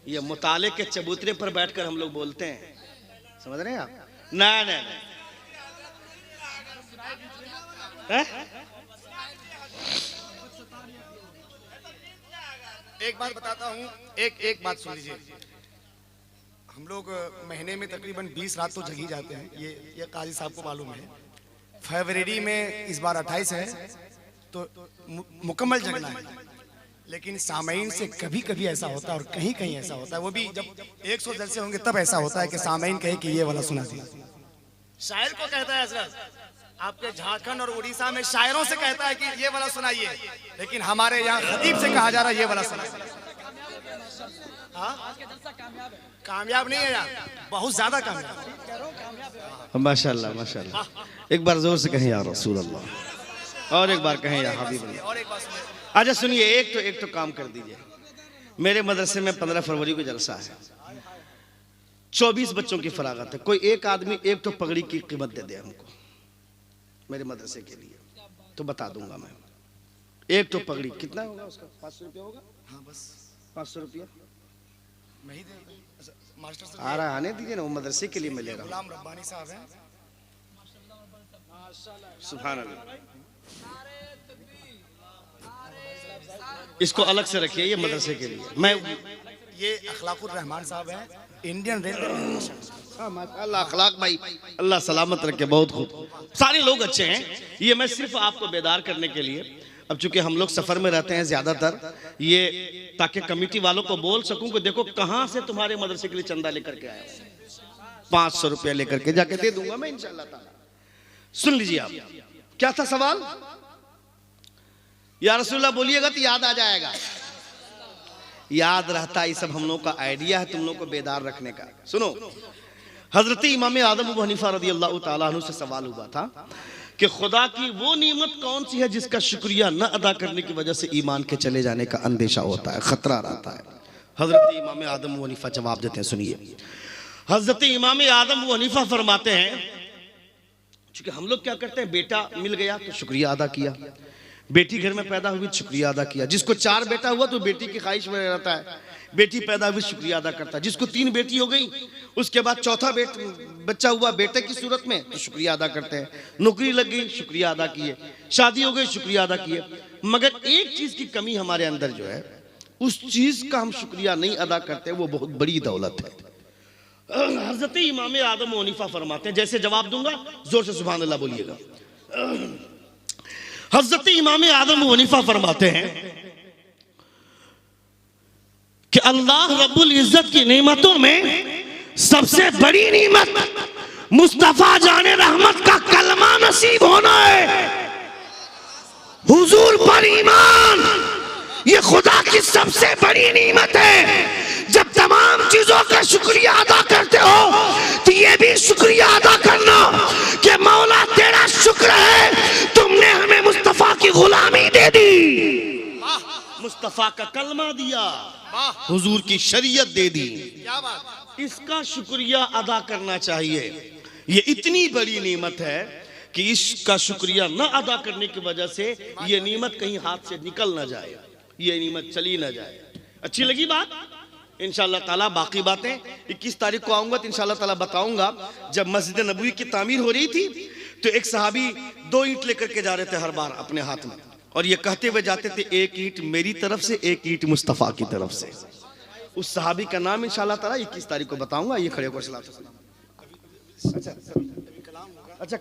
Speaker 1: ये मुताले के चबूतरे पर बैठकर हम लोग बोलते हैं, समझ रहे हैं आप? नहीं नहीं
Speaker 2: एक बात बताता हूँ, एक बात सुन लीजिए। हम लोग महीने में तकरीबन 20 रात तो जग ही जाते हैं, ये काजी साहब को मालूम है। फरवरी में इस बार 28 है तो मुकम्मल जगना है, लेकिन सामईन से कभी कभी ऐसा होता है और कहीं कहीं ऐसा होता है, वो भी जब 100 जलसे होंगे तब ऐसा होता है कि सामईन कहे कि ये वाला सुना दिया। शायर को कहता है हजरत, आपके झारखंड और उड़ीसा में शायरों से कहता है कि ये वाला सुनाइए, लेकिन हमारे यहाँ खतीब से कहा जा रहा है ये वाला सुनाइए। कामयाब नहीं है यार, बहुत ज्यादा कामयाब।
Speaker 1: माशाल्लाह माशाल्लाह। एक बार जोर से कहें या रसूल अल्लाह, और एक बार कहें या हबीब अल्लाह।
Speaker 2: और एक बात सुनिए।
Speaker 1: अच्छा सुनिए, एक तो काम कर दीजिए। मेरे मदरसे में 15 फरवरी को जलसा है, 24 बच्चों की फरागत है। कोई एक आदमी एक तो पगड़ी की कीमत दे दे हमको मेरे मदरसे के लिए, तो बता दूंगा मैं। एक तो पगड़ी कितना होगा उसका? 500 रुपया होगा।
Speaker 2: हाँ बस
Speaker 1: 500 रुपया
Speaker 2: मैं ही दे मास्टर साहब
Speaker 1: आ रहा है, आने दीजिए ना, वो मदरसे के लिए मैं ले रहा हूँ।
Speaker 2: गुलाम रब्बानी साहब हैं।
Speaker 1: सुभान अल्लाह। इसको अलग से रखिए, ये मदरसे के लिए। मैं
Speaker 2: ये अखलाकुर रहमान साहब हैं, इंडियन रेलवे।
Speaker 1: माशाअल्लाह अखलाक भाई, अल्लाह सलामत रखे, बहुत खूब, सारे लोग अच्छे हैं। ये मैं सिर्फ आपको बेदार करने के लिए, अब चूंकि हम लोग सफर में रहते हैं ज्यादातर, ये ताकि कमेटी वालों को बोल सकूं कि देखो कहां से तुम्हारे मदरसे के लिए चंदा लेकर के आया, 500 रुपया लेकर के जाके दे दूंगा मैं इंशाअल्लाह ताला। सुन लीजिए आप, क्या था सवाल? या रसूलुल्लाह बोलिएगा तो याद आ जाएगा, याद रहता है। ये सब हम लोग का आइडिया है तुम लोग को बेदार रखने का। सुनो, हजरत इमाम आदम अबू हनीफा रदियल्लाहु ताला अन्हु से सवाल हुआ था कि खुदा की वो नियमत कौन सी है जिसका शुक्रिया न अदा करने की वजह से ईमान के चले जाने का अंदेशा होता है, खतरा रहता है। हजरत इमाम आदम अबू हनीफा जवाब देते हैं, सुनिए। हजरत इमाम आदम अबू हनीफा फरमाते हैं, क्योंकि हम लोग क्या करते हैं, बेटा मिल गया तो शुक्रिया अदा किया, बेटी घर में पैदा हुई शुक्रिया अदा किया, जिसको 4 बेटा हुआ तो बेटी की ख्वाहिश में रहता है, बेटी पैदा हुई शुक्रिया अदा करता है, जिसको 3 बेटी हो गई उसके बाद चौथा बच्चा हुआ बेटे की सूरत में तो शुक्रिया अदा करते हैं, नौकरी लग गई शुक्रिया अदा किए, शादी हो गई शुक्रिया अदा किए। मगर एक चीज की कमी हमारे अंदर जो है, उस चीज का हम शुक्रिया नहीं अदा करते, वो बहुत बड़ी दौलत है। हजरत इमाम आदम हनीफा फरमाते हैं, जैसे जवाब दूंगा जोर से सुभान अल्लाह बोलिएगा। हजरत इमाम आदम हनीफा फरमाते हैं कि अल्लाह रब्बुल इज्जत की नेमतों में सबसे बड़ी नेमत मुस्तफा जाने रहमत का कलमा नसीब होना है, हुजूर पर ईमान, ये खुदा की सबसे बड़ी नेमत है। जब तमाम चीजों का शुक्रिया अदा करते हो तो ये भी शुक्रिया अदा करना कि मौला तेरा शुक्र है तुमने हमें मुस्तफा की गुलामी दे दी, मुस्तफा का कलमा दिया, हुजूर की शरीयत दे दी,
Speaker 2: क्या बात,
Speaker 1: इसका शुक्रिया अदा करना चाहिए। ये इतनी बड़ी नेमत है कि इसका शुक्रिया न अदा करने की वजह से ये नेमत कहीं हाथ से निकल ना जाए, ये नेमत चली ना जाए। अच्छी लगी बात? इंशाअल्लाह ताला बाकी बातें 21 तारीख को आऊंगा तो इंशाअल्लाह ताला बताऊंगा। जब मस्जिद नबवी की तामीर हो रही थी तो एक सहाबी 2 ईंट लेकर के जा रहे थे हर बार अपने हाथ में, और ये कहते हुए जाते थे, एक ईंट मेरी तरफ से, एक ईंट मुस्तफा की तरफ से। उस सहाबी का नाम इंशाअल्लाह ताला 21 तारीख को बताऊंगा। ये खड़े होकर सलाम। अच्छा